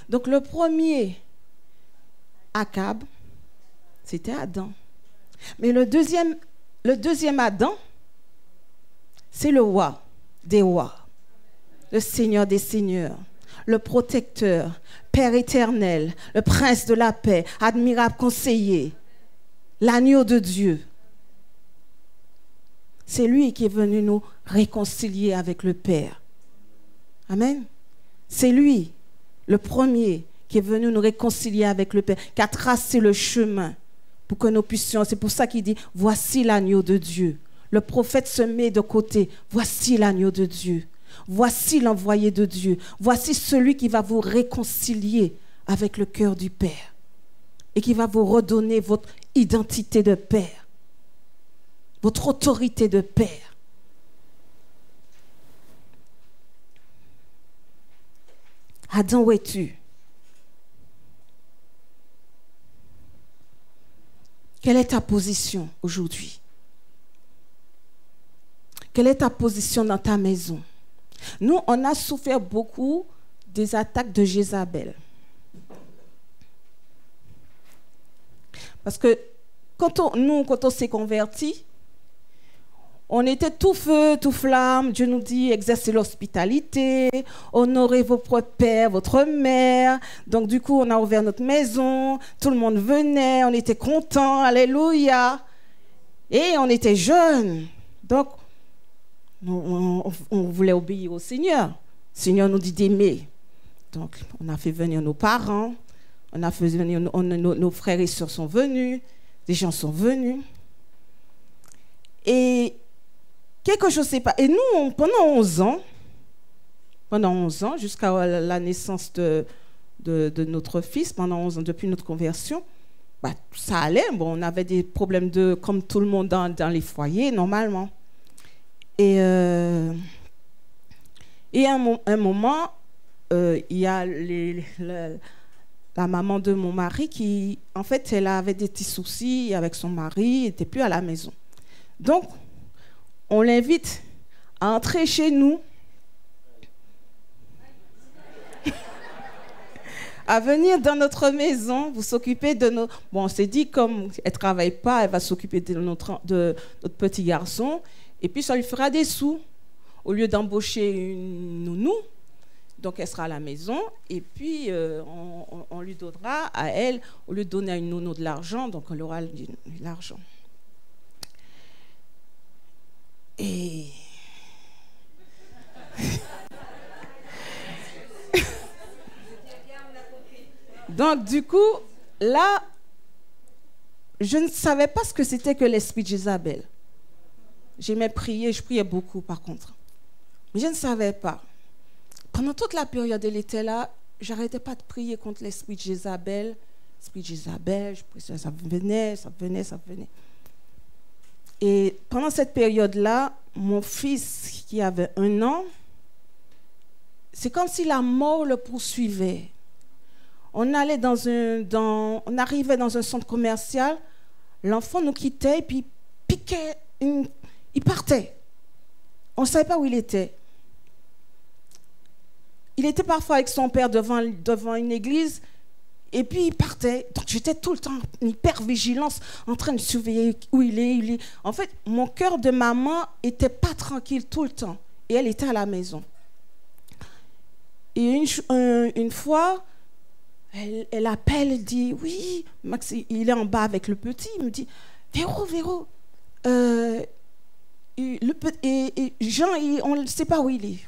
Donc le premier Akab, c'était Adam. Mais le deuxième Adam, c'est le roi des rois, le Seigneur des seigneurs, le protecteur, Père éternel, le prince de la paix, admirable conseiller, l'agneau de Dieu. C'est lui qui est venu nous réconcilier avec le Père. Amen. C'est lui, le premier, qui est venu nous réconcilier avec le Père, qui a tracé le chemin pour que nous puissions. C'est pour ça qu'il dit, voici l'agneau de Dieu. Le prophète se met de côté. Voici l'agneau de Dieu. Voici l'envoyé de Dieu. Voici celui qui va vous réconcilier avec le cœur du Père et qui va vous redonner votre identité de Père, votre autorité de Père. Adam, où es-tu? Quelle est ta position aujourd'hui? Quelle est ta position dans ta maison? Nous, on a souffert beaucoup des attaques de Jézabel. Parce que quand on s'est convertis, on était tout feu, tout flamme. Dieu nous dit, exercez l'hospitalité, honorez vos propres pères, votre mère. Donc du coup, on a ouvert notre maison, tout le monde venait, on était contents, alléluia. Et on était jeunes. Donc, on voulait obéir au Seigneur. Le Seigneur nous dit d'aimer. Donc, on a fait venir nos parents, on a fait venir nos frères et sœurs sont venus, des gens sont venus. Et quelque chose s'est passé. Et nous, pendant 11 ans, jusqu'à la naissance de notre fils, pendant 11 ans, depuis notre conversion, ça allait. Bon, on avait des problèmes comme tout le monde dans les foyers, normalement. Et à un moment, il y a la maman de mon mari, qui, en fait, elle avait des petits soucis avec son mari, elle n'était plus à la maison. Donc, on l'invite à entrer chez nous, à venir dans notre maison, vous s'occuper de nos... Bon, on s'est dit, comme elle ne travaille pas, elle va s'occuper de notre petit garçon, et puis ça lui fera des sous, au lieu d'embaucher une nounou. Donc, elle sera à la maison, et puis on lui donnera à elle, au lieu de donner à une nounou de l'argent, donc elle aura de l'argent. Et... Donc, du coup, là, je ne savais pas ce que c'était que l'esprit de Jézabel. J'aimais prier, je priais beaucoup par contre. Mais je ne savais pas. Pendant toute la période, elle était là, je n'arrêtais pas de prier contre l'esprit de Jézabel. L'esprit de Jézabel, je priais, ça venait, ça venait, ça venait. Et pendant cette période-là, mon fils, qui avait 1 an, c'est comme si la mort le poursuivait. On arrivait dans un centre commercial, l'enfant nous quittait et puis piquait, il partait. On ne savait pas où il était. Il était parfois avec son père devant une église et puis il partait. Donc j'étais tout le temps en hyper vigilance, en train de surveiller où il est. En fait, mon cœur de maman n'était pas tranquille tout le temps et elle était à la maison. Et une fois, elle appelle, elle dit, oui, Max, il est en bas avec le petit, il me dit, Véro, Jean, on ne sait pas où il est.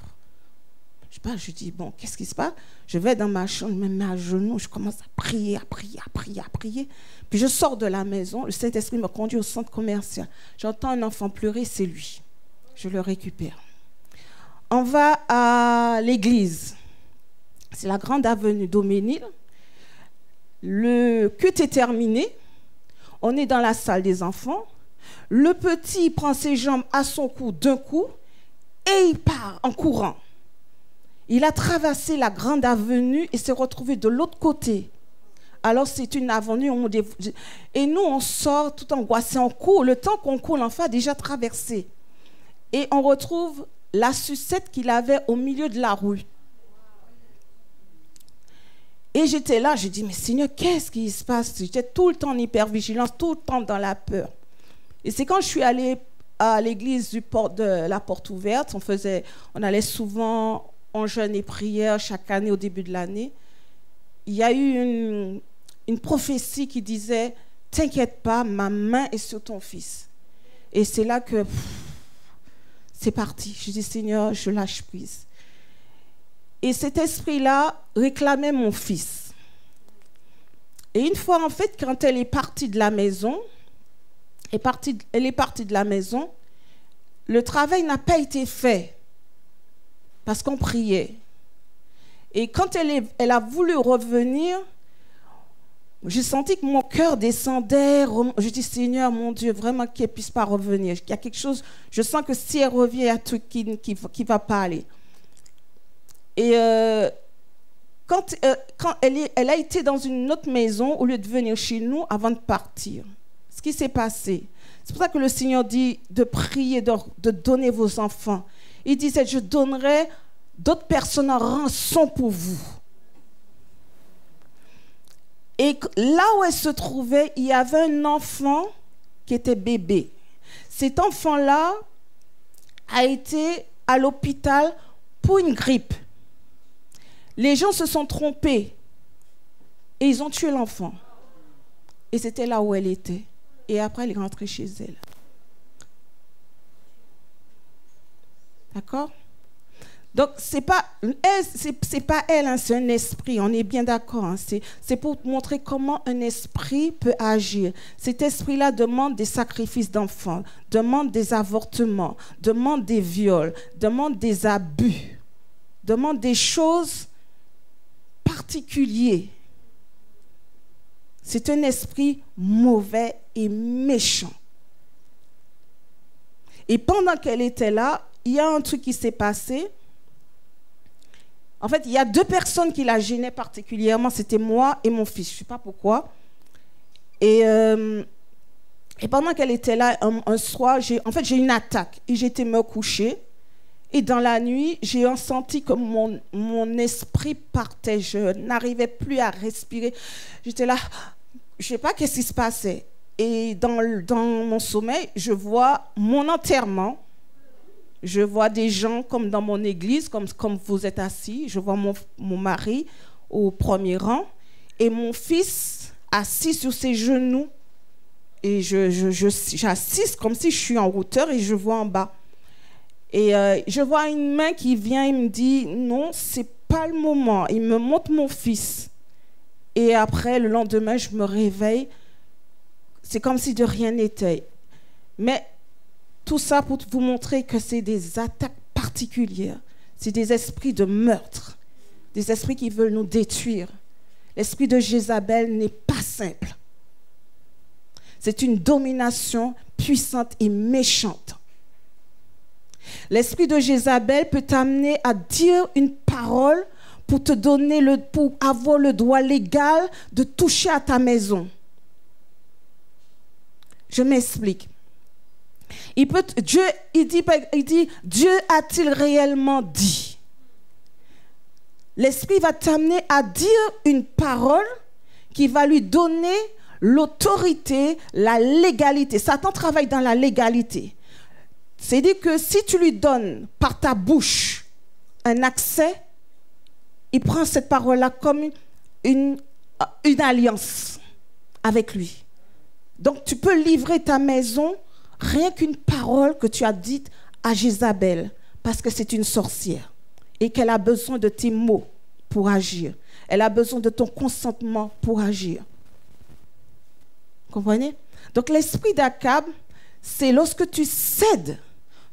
Je dis, bon, qu'est-ce qui se passe? Je vais dans ma chambre, je me mets à genoux, je commence à prier. Puis je sors de la maison, le Saint-Esprit me conduit au centre commercial. J'entends un enfant pleurer, c'est lui. Je le récupère. On va à l'église. C'est la grande avenue Daumesnil. Le culte est terminé. On est dans la salle des enfants. Le petit prend ses jambes à son cou d'un coup et il part en courant. Il a traversé la grande avenue et s'est retrouvé de l'autre côté. Alors c'est une avenue et nous on sort tout angoissé, on court. Le temps qu'on court, l'enfant a déjà traversé. Et on retrouve la sucette qu'il avait au milieu de la rue. Et j'étais là, je dis, mais Seigneur, qu'est-ce qui se passe? J'étais tout le temps en hypervigilance, tout le temps dans la peur. Et c'est quand je suis allée à l'église de la Porte Ouverte, on allait souvent en jeûne et prière chaque année au début de l'année. Il y a eu une prophétie qui disait, t'inquiète pas, ma main est sur ton fils. Et c'est là que c'est parti. Je dis, Seigneur, je lâche prise. Et cet esprit-là réclamait mon fils. Et une fois, en fait, quand elle est partie de la maison, le travail n'a pas été fait parce qu'on priait. Et quand elle a voulu revenir, j'ai senti que mon cœur descendait. Je dis, Seigneur, mon Dieu, vraiment qu'elle ne puisse pas revenir. Il y a quelque chose, je sens que si elle revient, il y a un truc qui ne va pas aller. Et quand elle a été dans une autre maison, au lieu de venir chez nous avant de partir, ce qui s'est passé, c'est pour ça que le Seigneur dit de prier, de donner vos enfants. Il disait, je donnerai d'autres personnes en rançon pour vous. Et là où elle se trouvait, il y avait un enfant qui était bébé. Cet enfant-là a été à l'hôpital pour une grippe. Les gens se sont trompés et ils ont tué l'enfant. Et c'était là où elle était. Et après, elle est rentrée chez elle. D'accord? Donc, c'est pas elle, hein, c'est un esprit, on est bien d'accord. Hein, c'est pour montrer comment un esprit peut agir. Cet esprit-là demande des sacrifices d'enfants, demande des avortements, demande des viols, demande des abus, demande des choses particulières. C'est un esprit mauvais et méchant. Et pendant qu'elle était là, il y a un truc qui s'est passé. En fait, il y a deux personnes qui la gênaient particulièrement. C'était moi et mon fils. Je ne sais pas pourquoi. Et pendant qu'elle était là, un soir, j'ai eu une attaque. Et j'étais me coucher. Et dans la nuit, j'ai senti que mon esprit partait. Je n'arrivais plus à respirer. J'étais là, je ne sais pas qu'est-ce qui se passait. Et dans mon sommeil, je vois mon enterrement. Je vois des gens comme dans mon église, comme vous êtes assis. Je vois mon mari au premier rang et mon fils assis sur ses genoux. Et j'assiste comme si je suis en hauteur et je vois en bas. Et je vois une main qui vient et me dit « Non, c'est pas le moment ». Il me montre mon fils. Et après, le lendemain, je me réveille. C'est comme si de rien n'était. Mais tout ça pour vous montrer que c'est des attaques particulières. C'est des esprits de meurtre. Des esprits qui veulent nous détruire. L'esprit de Jézabel n'est pas simple. C'est une domination puissante et méchante. L'esprit de Jézabel peut t'amener à dire une parole pour pour avoir le droit légal de toucher à ta maison. Je m'explique. Dieu Dieu a-t-il réellement dit? L'esprit va t'amener à dire une parole qui va lui donner l'autorité, la légalité. Satan travaille dans la légalité. C'est-à-dire que si tu lui donnes par ta bouche un accès, il prend cette parole-là comme une alliance avec lui. Donc tu peux livrer ta maison rien qu'une parole que tu as dite à Jézabel, parce que c'est une sorcière et qu'elle a besoin de tes mots pour agir. Elle a besoin de ton consentement pour agir. Vous comprenez? Donc l'esprit d'Akab, c'est lorsque tu cèdes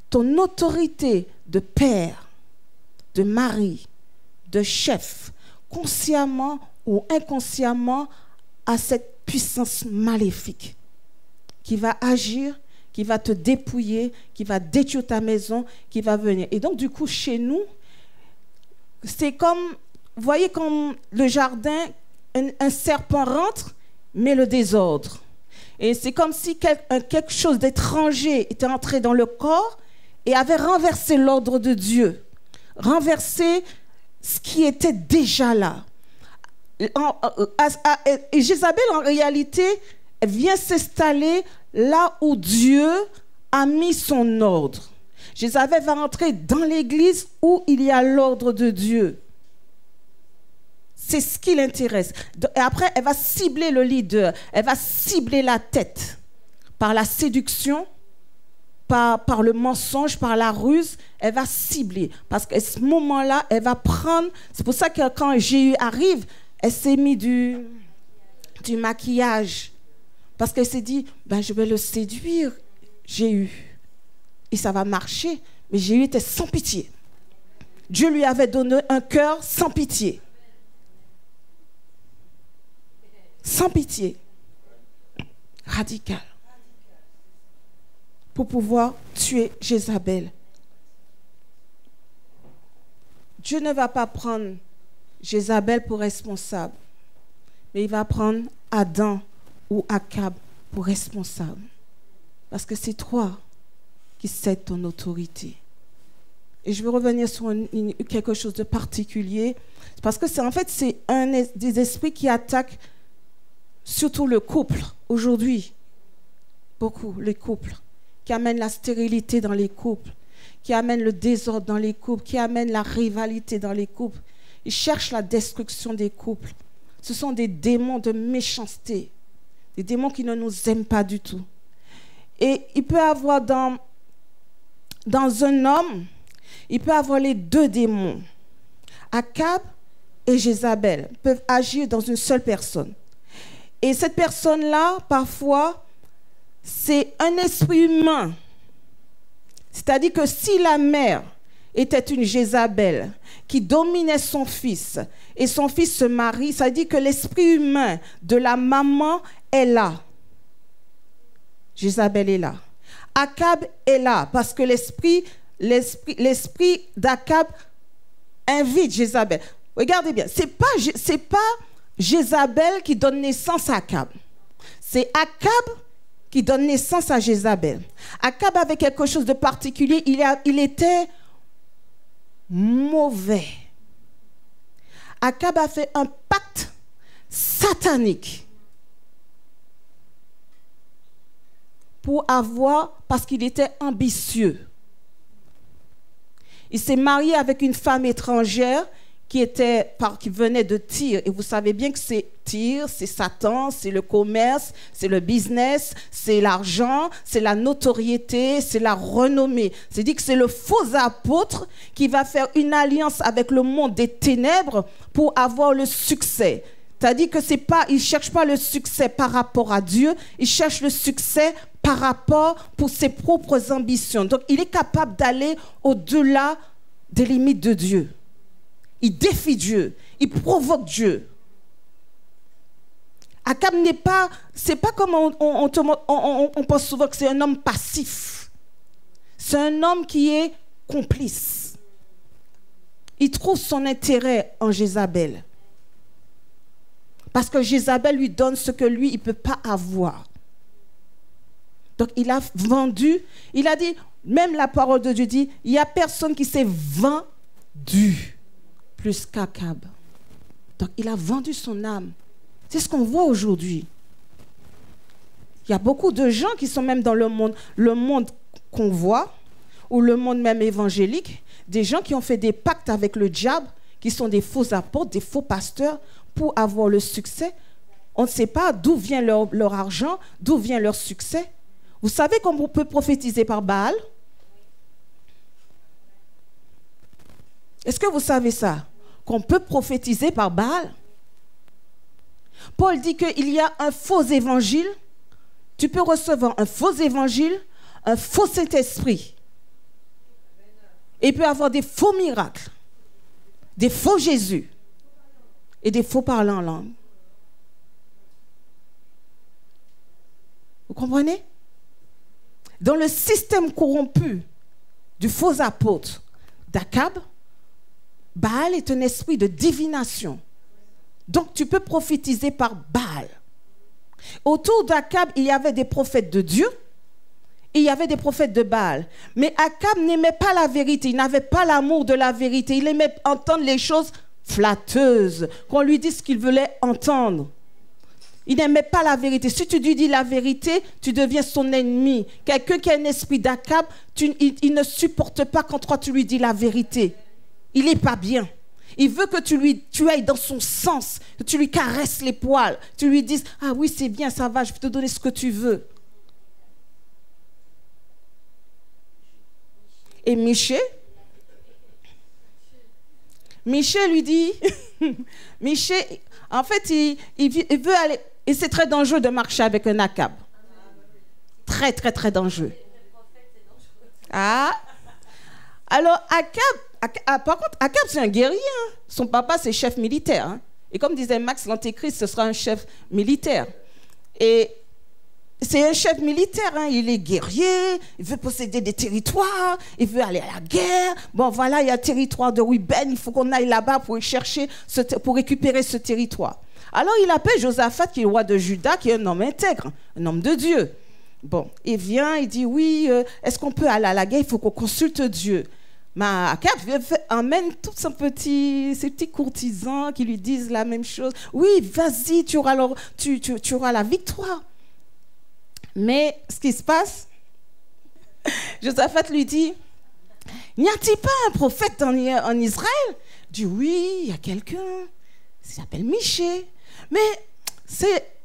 ton autorité de père, de mari, de chef, consciemment ou inconsciemment à cette puissance maléfique qui va agir, qui va te dépouiller, qui va détruire ta maison, qui va venir. Et donc, du coup, chez nous, c'est comme, vous voyez, comme le jardin, un serpent rentre, met le désordre. Et c'est comme si quelque chose d'étranger était entré dans le corps et avait renversé l'ordre de Dieu, renversé ce qui était déjà là. Et Jézabel, en réalité, vient s'installer là où Dieu a mis son ordre. Jézabel va entrer dans l'église où il y a l'ordre de Dieu. C'est ce qui l'intéresse. Et après, elle va cibler le leader. Elle va cibler la tête par la séduction, par le mensonge, par la ruse. Elle va cibler. Parce qu'à ce moment-là, elle va prendre... C'est pour ça que quand Jéhu arrive, elle s'est mis du maquillage. Parce qu'elle s'est dit, ben, je vais le séduire, Jéhu. Et ça va marcher. Mais Jéhu était sans pitié. Dieu lui avait donné un cœur sans pitié. Sans pitié. Radical. Pour pouvoir tuer Jézabel. Dieu ne va pas prendre Jézabel pour responsable, mais il va prendre Adam ou Akab pour responsable. Parce que c'est toi qui cèdes ton autorité. Et je veux revenir sur quelque chose de particulier, parce que c'est un des esprits qui attaquent surtout le couple aujourd'hui. Beaucoup, les couples, qui amènent la stérilité dans les couples, qui amènent le désordre dans les couples, qui amènent la rivalité dans les couples. Ils cherchent la destruction des couples. Ce sont des démons de méchanceté, des démons qui ne nous aiment pas du tout. Et il peut y avoir dans un homme, il peut y avoir les deux démons. Akab et Jézabel peuvent agir dans une seule personne. Et cette personne-là, parfois, c'est un esprit humain. C'est-à-dire que si la mère était une Jézabel qui dominait son fils et son fils se marie, ça dit que l'esprit humain de la maman est là. Jézabel est là. Akab est là parce que l'esprit d'Akab invite Jézabel. Regardez bien, c'est pas Jézabel qui donne naissance à Akab. C'est Akab qui donne naissance à Jézabel. Akab avait quelque chose de particulier. Il était mauvais. Akab a fait un pacte satanique parce qu'il était ambitieux. Il s'est marié avec une femme étrangère qui venait de Tyr. Et vous savez bien que c'est Tyr, c'est Satan, c'est le commerce, c'est le business, c'est l'argent, c'est la notoriété, c'est la renommée. C'est-à-dire que c'est le faux apôtre qui va faire une alliance avec le monde des ténèbres pour avoir le succès. C'est-à-dire que il ne cherche pas le succès par rapport à Dieu, il cherche le succès par rapport pour ses propres ambitions. Donc, il est capable d'aller au-delà des limites de Dieu. Il défie Dieu, il provoque Dieu. Akab c'est pas comme on pense souvent que c'est un homme passif. C'est un homme qui est complice. Il trouve son intérêt en Jézabel. Parce que Jézabel lui donne ce que lui, il ne peut pas avoir. Donc, il a vendu, il a dit, même la parole de Dieu dit, il n'y a personne qui s'est vendu plus qu'Akab. Donc, il a vendu son âme. C'est ce qu'on voit aujourd'hui. Il y a beaucoup de gens qui sont même dans le monde qu'on voit, ou le monde même évangélique, des gens qui ont fait des pactes avec le diable, qui sont des faux apôtres, des faux pasteurs, pour avoir le succès. On ne sait pas d'où vient leur argent, d'où vient leur succès. Vous savez qu'on peut prophétiser par Baal? Est-ce que vous savez ça? Qu'on peut prophétiser par Baal? Paul dit qu'il y a un faux évangile. Tu peux recevoir un faux évangile, un faux Saint-Esprit. Et il peut y avoir des faux miracles, des faux Jésus et des faux parlants en langue. Vous comprenez? Dans le système corrompu du faux apôtre d'Akab, Baal est un esprit de divination. Donc tu peux prophétiser par Baal. Autour d'Akab, il y avait des prophètes de Dieu et il y avait des prophètes de Baal. Mais Akab n'aimait pas la vérité, il n'avait pas l'amour de la vérité. Il aimait entendre les choses flatteuses, qu'on lui dise ce qu'il voulait entendre. Il n'aimait pas la vérité. Si tu lui dis la vérité, tu deviens son ennemi. Quelqu'un qui a un esprit d'Akab, il ne supporte pas quand toi tu lui dis la vérité. Il n'est pas bien. Il veut que tu ailles dans son sens, que tu lui caresses les poils, tu lui dises « Ah oui, c'est bien, ça va, je vais te donner ce que tu veux. » Et Michée lui dit, Michée, en fait, il veut aller, et c'est très dangereux de marcher avec un Akab. Très, très, très dangereux. Ah, alors par contre, Akab, c'est un guerrier. Hein. Son papa, c'est chef militaire. Hein. Et comme disait Max, l'Antéchrist, ce sera un chef militaire. Et c'est un chef militaire. Hein. Il est guerrier, il veut posséder des territoires, il veut aller à la guerre. Bon, voilà, il y a le territoire de Ruben, il faut qu'on aille là-bas pour récupérer ce territoire. Alors, il appelle Josaphat, qui est le roi de Juda, qui est un homme intègre, un homme de Dieu. Bon, il vient, il dit, oui, est-ce qu'on peut aller à la guerre? Il faut qu'on consulte Dieu. Mais Akab emmène tous ses petits courtisans qui lui disent la même chose. Oui, vas-y, tu auras la victoire. Mais ce qui se passe, Josaphat lui dit, n'y a-t-il pas un prophète en Israël? Il dit, oui, il y a quelqu'un, il s'appelle Michée. Mais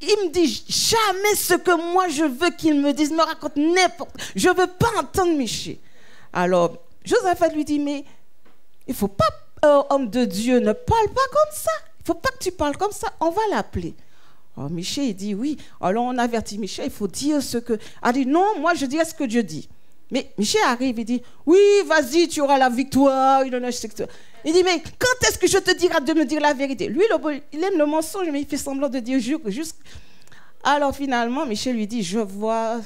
il me dit jamais ce que moi je veux qu'il me dise, me raconte n'importe. Je ne veux pas entendre Michée. Alors, Josaphat lui dit, mais il ne faut pas, homme de Dieu, ne parle pas comme ça. Il ne faut pas que tu parles comme ça, on va l'appeler. Alors Michée, il dit, oui. Alors on avertit Michée, il faut dire ce que... Elle dit, non, moi je dirai ce que Dieu dit. Mais Michée arrive, il dit, oui, vas-y, tu auras la victoire. Il dit, mais quand est-ce que je te dirai de me dire la vérité? Lui, il aime le mensonge, mais il fait semblant de dire juste... Alors finalement, Michée lui dit, je vois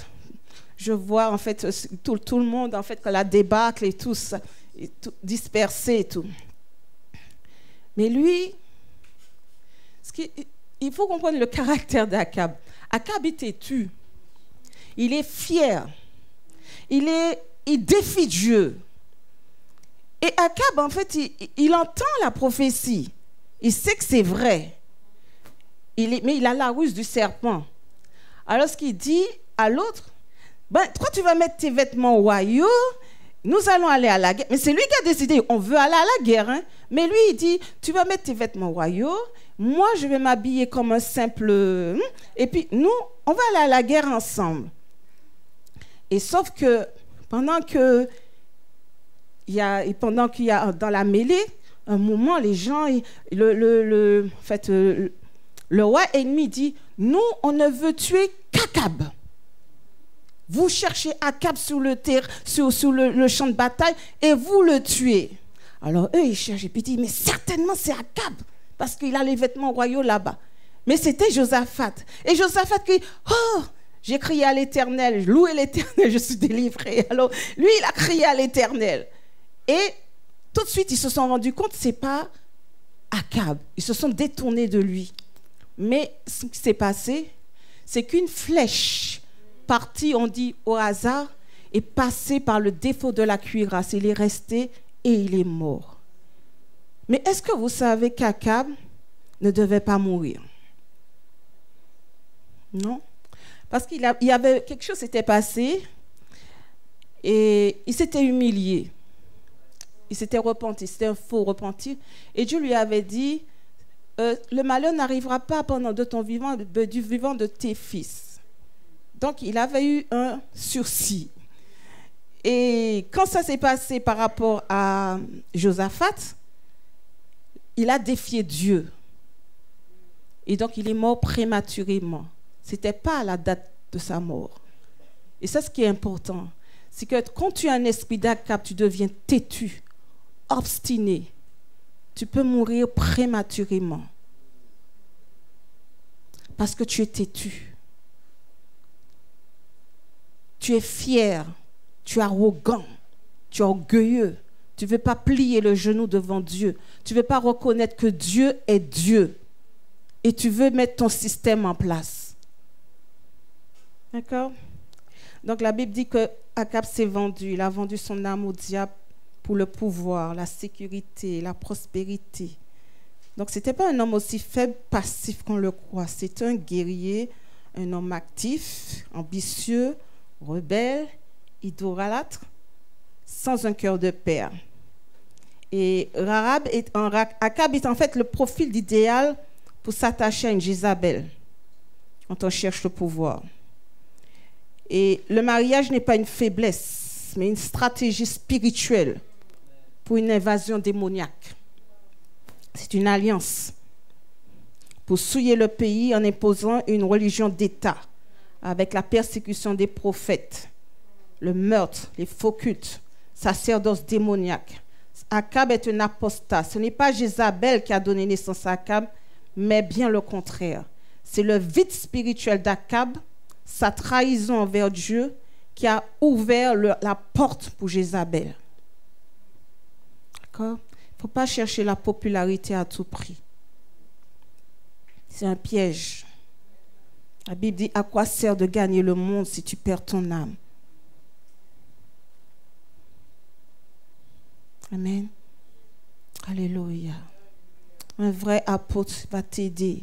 en fait tout le monde, en fait, que la débâcle et tout ça, dispersé et tout. Mais lui, il faut comprendre le caractère d'Akab. Akab est têtu. Il est fier. Il défie Dieu. Et Akab, en fait, il entend la prophétie. Il sait que c'est vrai. Mais il a la ruse du serpent. Alors, ce qu'il dit à l'autre, toi, tu vas mettre tes vêtements royaux, nous allons aller à la guerre. Mais c'est lui qui a décidé, on veut aller à la guerre. Hein? Mais lui, il dit, tu vas mettre tes vêtements royaux, moi, je vais m'habiller comme un simple... Et puis, nous, on va aller à la guerre ensemble. Et sauf que, pendant qu'il y a dans la mêlée, un moment, les gens, le roi ennemi dit, nous, on ne veut tuer qu'Akab. Vous cherchez Akab sur le champ de bataille et vous le tuez. Alors eux, ils cherchent et puis ils disent, mais certainement c'est Akab, parce qu'il a les vêtements royaux là-bas. Mais c'était Josaphat. Et Josaphat qui, oh, j'ai crié à l'Éternel, loué l'Éternel, je suis délivré. Alors lui, il a crié à l'Éternel. Et tout de suite, ils se sont rendus compte que ce n'est pas Akab. Ils se sont détournés de lui. Mais ce qui s'est passé, c'est qu'une flèche partie, on dit au hasard, est passée par le défaut de la cuirasse. Il est resté et il est mort. Mais est-ce que vous savez qu'Akab ne devait pas mourir? Non. Parce qu'il y avait quelque chose qui s'était passé et il s'était humilié. Il s'était repenti, c'était un faux repentir. Et Dieu lui avait dit, le malheur n'arrivera pas pendant du vivant de tes fils. Donc, il avait eu un sursis. Et quand ça s'est passé par rapport à Josaphat, il a défié Dieu. Et donc, il est mort prématurément. Ce n'était pas à la date de sa mort. Et ça, ce qui est important, c'est que quand tu as un esprit d'Akab, tu deviens têtu, obstiné. Tu peux mourir prématurément. Parce que tu es têtu. Tu es fier, tu es arrogant, tu es orgueilleux. Tu ne veux pas plier le genou devant Dieu. Tu ne veux pas reconnaître que Dieu est Dieu. Et tu veux mettre ton système en place. D'accord? Donc la Bible dit que Akab s'est vendu. Il a vendu son âme au diable pour le pouvoir, la sécurité, la prospérité. Donc ce n'était pas un homme aussi faible, passif qu'on le croit. C'est un guerrier, un homme actif, ambitieux, rebelle, idolâtre, sans un cœur de père. Et Akab est en fait le profil idéal pour s'attacher à une Jézabel quand on cherche le pouvoir. Et le mariage n'est pas une faiblesse, mais une stratégie spirituelle pour une invasion démoniaque. C'est une alliance pour souiller le pays en imposant une religion d'État avec la persécution des prophètes, le meurtre, les faux cultes, sacerdoce démoniaque. Akab est un apostat. Ce n'est pas Jézabel qui a donné naissance à Akab, mais bien le contraire. C'est le vide spirituel d'Akab, sa trahison envers Dieu, qui a ouvert la porte pour Jézabel. D'accord? Il ne faut pas chercher la popularité à tout prix. C'est un piège. La Bible dit, à quoi sert de gagner le monde si tu perds ton âme? Amen. Alléluia. Un vrai apôtre va t'aider.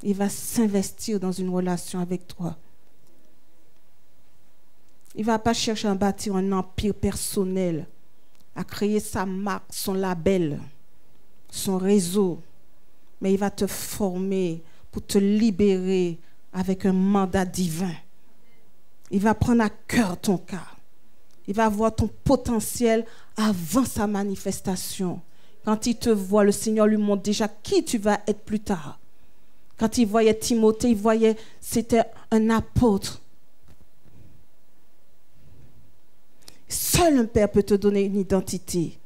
Il va s'investir dans une relation avec toi. Il ne va pas chercher à bâtir un empire personnel, à créer sa marque, son label, son réseau. Mais il va te former pour te libérer avec un mandat divin. Il va prendre à cœur ton cas. Il va voir ton potentiel avant sa manifestation. Quand il te voit, le Seigneur lui montre déjà qui tu vas être plus tard. Quand il voyait Timothée, il voyait c'était un apôtre. Seul un père peut te donner une identité.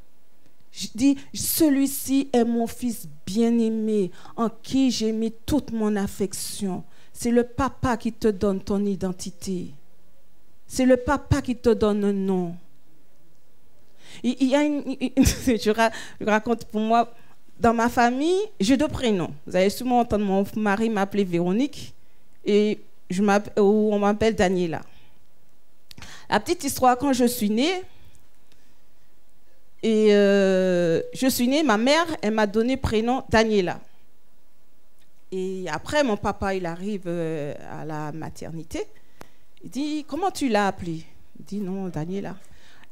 Je dis, celui-ci est mon fils bien-aimé, en qui j'ai mis toute mon affection. C'est le papa qui te donne ton identité. C'est le papa qui te donne un nom. Il y a je raconte pour moi, dans ma famille, j'ai 2 prénoms. Vous avez sûrement entendu mon mari m'appeler Véronique et on m'appelle Daniela. La petite histoire, quand je suis née, ma mère, elle m'a donné le prénom Daniela. Et après, mon papa, il arrive à la maternité. Il dit, comment tu l'as appelé? Il dit, non, Daniela.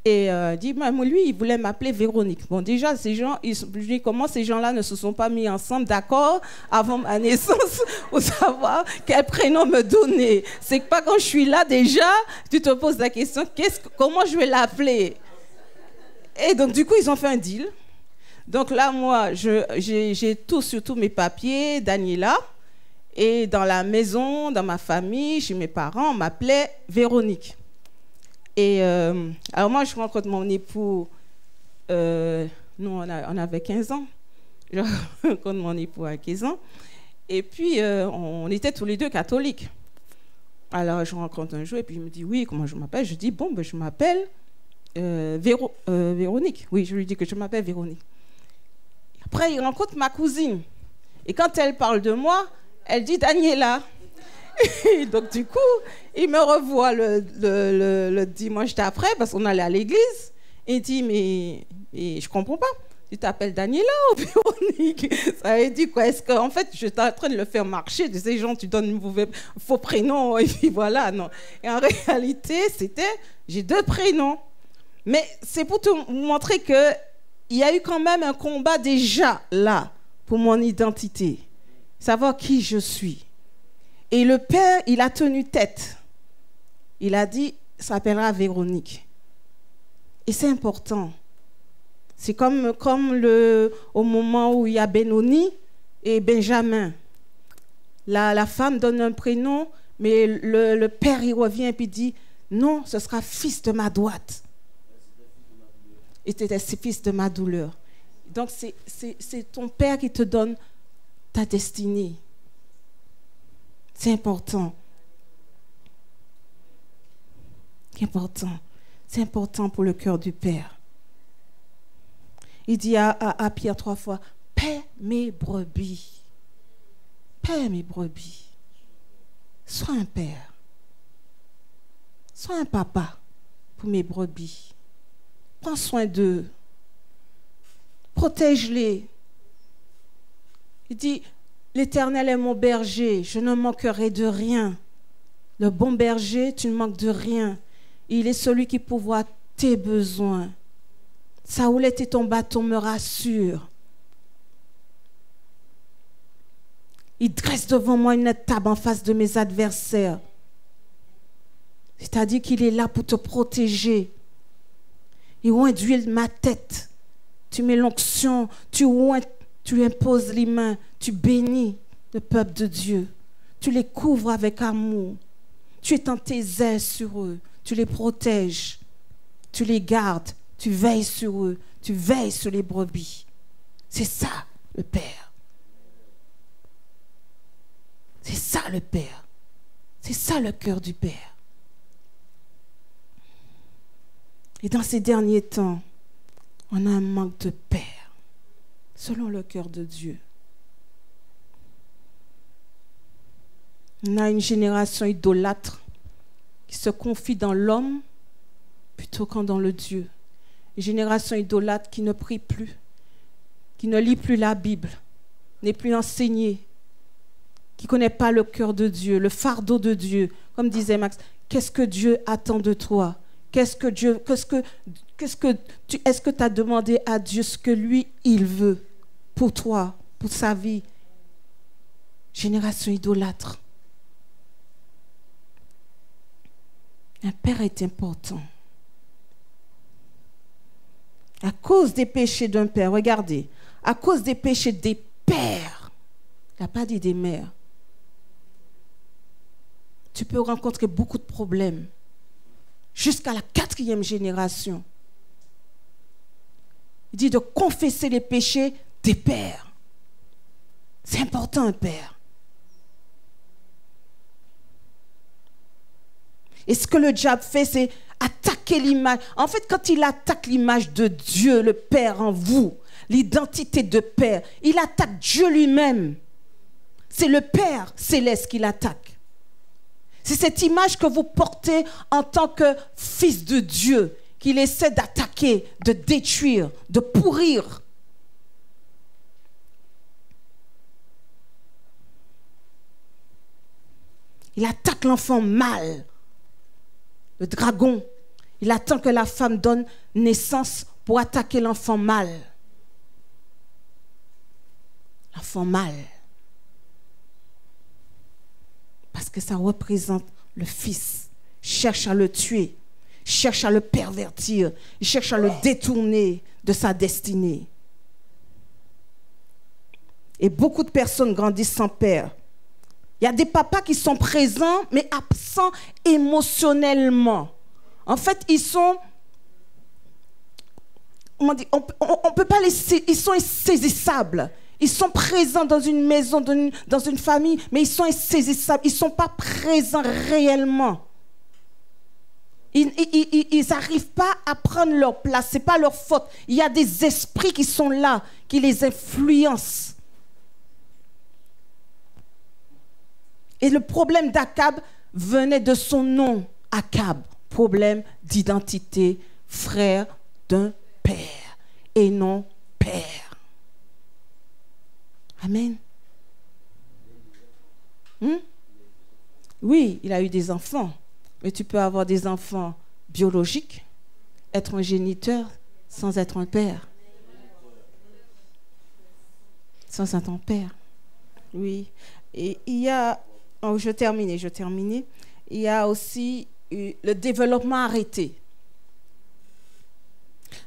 Et il dit, lui, il voulait m'appeler Véronique. Bon, déjà, ces gens, je dis, comment ces gens-là ne se sont pas mis ensemble, d'accord, avant ma naissance, pour savoir quel prénom me donner. C'est que pas quand je suis là, déjà, tu te poses la question, comment je vais l'appeler? Et donc, du coup, ils ont fait un deal. Donc là, moi, j'ai tout sur tous mes papiers, Daniela. Et dans la maison, dans ma famille, chez mes parents, on m'appelait Véronique. Et alors moi, je rencontre mon époux, nous, on avait 15 ans. Je rencontre mon époux à 15 ans. Et puis, on était tous les 2 catholiques. Alors, je rencontre un jour, et puis il me dit, oui, comment je m'appelle? Je dis, bon, ben, je m'appelle Véronique. Oui, je lui dis que je m'appelle Véronique. Après, il rencontre ma cousine. Et quand elle parle de moi, elle dit Daniela. Et donc, du coup, il me revoit le dimanche d'après, parce qu'on allait à l'église. Et il dit, mais je ne comprends pas. Tu t'appelles Daniela ou Véronique? Ça veut dire quoi? Est-ce qu'en fait, je suis en train de le faire marcher? De ces gens, tu donnes un faux prénom, et puis voilà, non. Et en réalité, j'ai 2 prénoms. Mais c'est pour te montrer qu'il y a eu quand même un combat déjà là pour mon identité. Savoir qui je suis. Et le père, il a tenu tête. Il a dit, ça s'appellera Véronique. Et c'est important. C'est comme au moment où il y a Benoni et Benjamin. La femme donne un prénom, mais le père, il revient et puis dit, non, ce sera fils de ma droite. Et c'était fils de ma douleur. Donc, c'est ton père qui te donne ta destinée. C'est important. C'est important. C'est important pour le cœur du Père. Il dit à Pierre 3 fois, paie mes brebis. Paie mes brebis. Sois un père. Sois un papa pour mes brebis. Prends soin d'eux. Protège-les. Il dit, l'Éternel est mon berger, je ne manquerai de rien. Le bon berger, tu ne manques de rien. Il est celui qui pourvoit tes besoins. Sa houlette et ton bâton me rassurent. Il dresse devant moi une table en face de mes adversaires. C'est-à-dire qu'il est là pour te protéger. Il oint d'huile ma tête. Tu mets l'onction, tu imposes les mains, tu bénis le peuple de Dieu. Tu les couvres avec amour. Tu étends tes ailes sur eux. Tu les protèges. Tu les gardes. Tu veilles sur eux. Tu veilles sur les brebis. C'est ça, le Père. C'est ça, le Père. C'est ça, le cœur du Père. Et dans ces derniers temps, on a un manque de Père, selon le cœur de Dieu. On a une génération idolâtre qui se confie dans l'homme plutôt qu'en dans le Dieu. Une génération idolâtre qui ne prie plus, qui ne lit plus la Bible, n'est plus enseignée, qui ne connaît pas le cœur de Dieu, le fardeau de Dieu. Comme disait Max, qu'est-ce que Dieu attend de toi? Est-ce que tu as demandé à Dieu ce que lui, il veut pour toi, pour sa vie? Génération idolâtre. Un père est important. À cause des péchés d'un père, regardez, à cause des péchés des pères, il n'a pas dit des mères, tu peux rencontrer beaucoup de problèmes. Jusqu'à la 4e génération. Il dit de confesser les péchés des pères. C'est important, un père. Et ce que le diable fait, c'est attaquer l'image. En fait, quand il attaque l'image de Dieu, le Père en vous, l'identité de père. Il attaque Dieu lui-même. C'est le Père céleste qui l'attaque. C'est cette image que vous portez en tant que fils de Dieu qu'il essaie d'attaquer, de détruire, de pourrir. Il attaque l'enfant mâle, le dragon. Il attend que la femme donne naissance pour attaquer l'enfant mâle. L'enfant mâle. Parce que ça représente le Fils. Il cherche à le tuer, il cherche à le pervertir, il cherche à le détourner de sa destinée. Et beaucoup de personnes grandissent sans père. Il y a des papas qui sont présents, mais absents émotionnellement. En fait, ils sont... On ne peut pas les... Ils sont insaisissables. Ils sont présents dans une maison, dans une famille, mais ils sont insaisissables. Ils ne sont pas présents réellement. Ils n'arrivent pas à prendre leur place. Ce n'est pas leur faute. Il y a des esprits qui sont là, qui les influencent. Et le problème d'Akab venait de son nom, Akab. Problème d'identité, frère d'un père et non père. Amen. Oui, il a eu des enfants, mais tu peux avoir des enfants biologiques, être un géniteur sans être un père. Sans être un père. Oui. Et il y a... Oh, je termine. Il y a aussi le développement arrêté.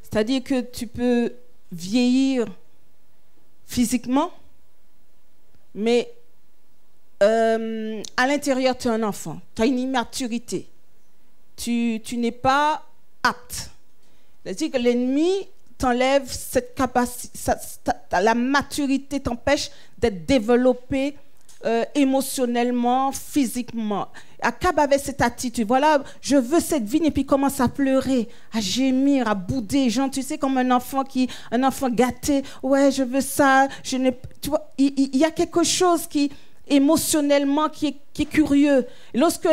C'est-à-dire que tu peux vieillir physiquement, mais à l'intérieur, tu es un enfant. Tu as une immaturité. Tu n'es pas apte. C'est-à-dire que l'ennemi t'enlève cette capacité, la maturité t'empêche d'être développé émotionnellement, physiquement. Akab avait cette attitude. Voilà, je veux cette vie, et puis il commence à pleurer, à gémir, à bouder. Genre, tu sais, comme un enfant gâté. Ouais, je veux ça. Tu vois, il y a quelque chose qui, émotionnellement, qui est curieux. Et lorsque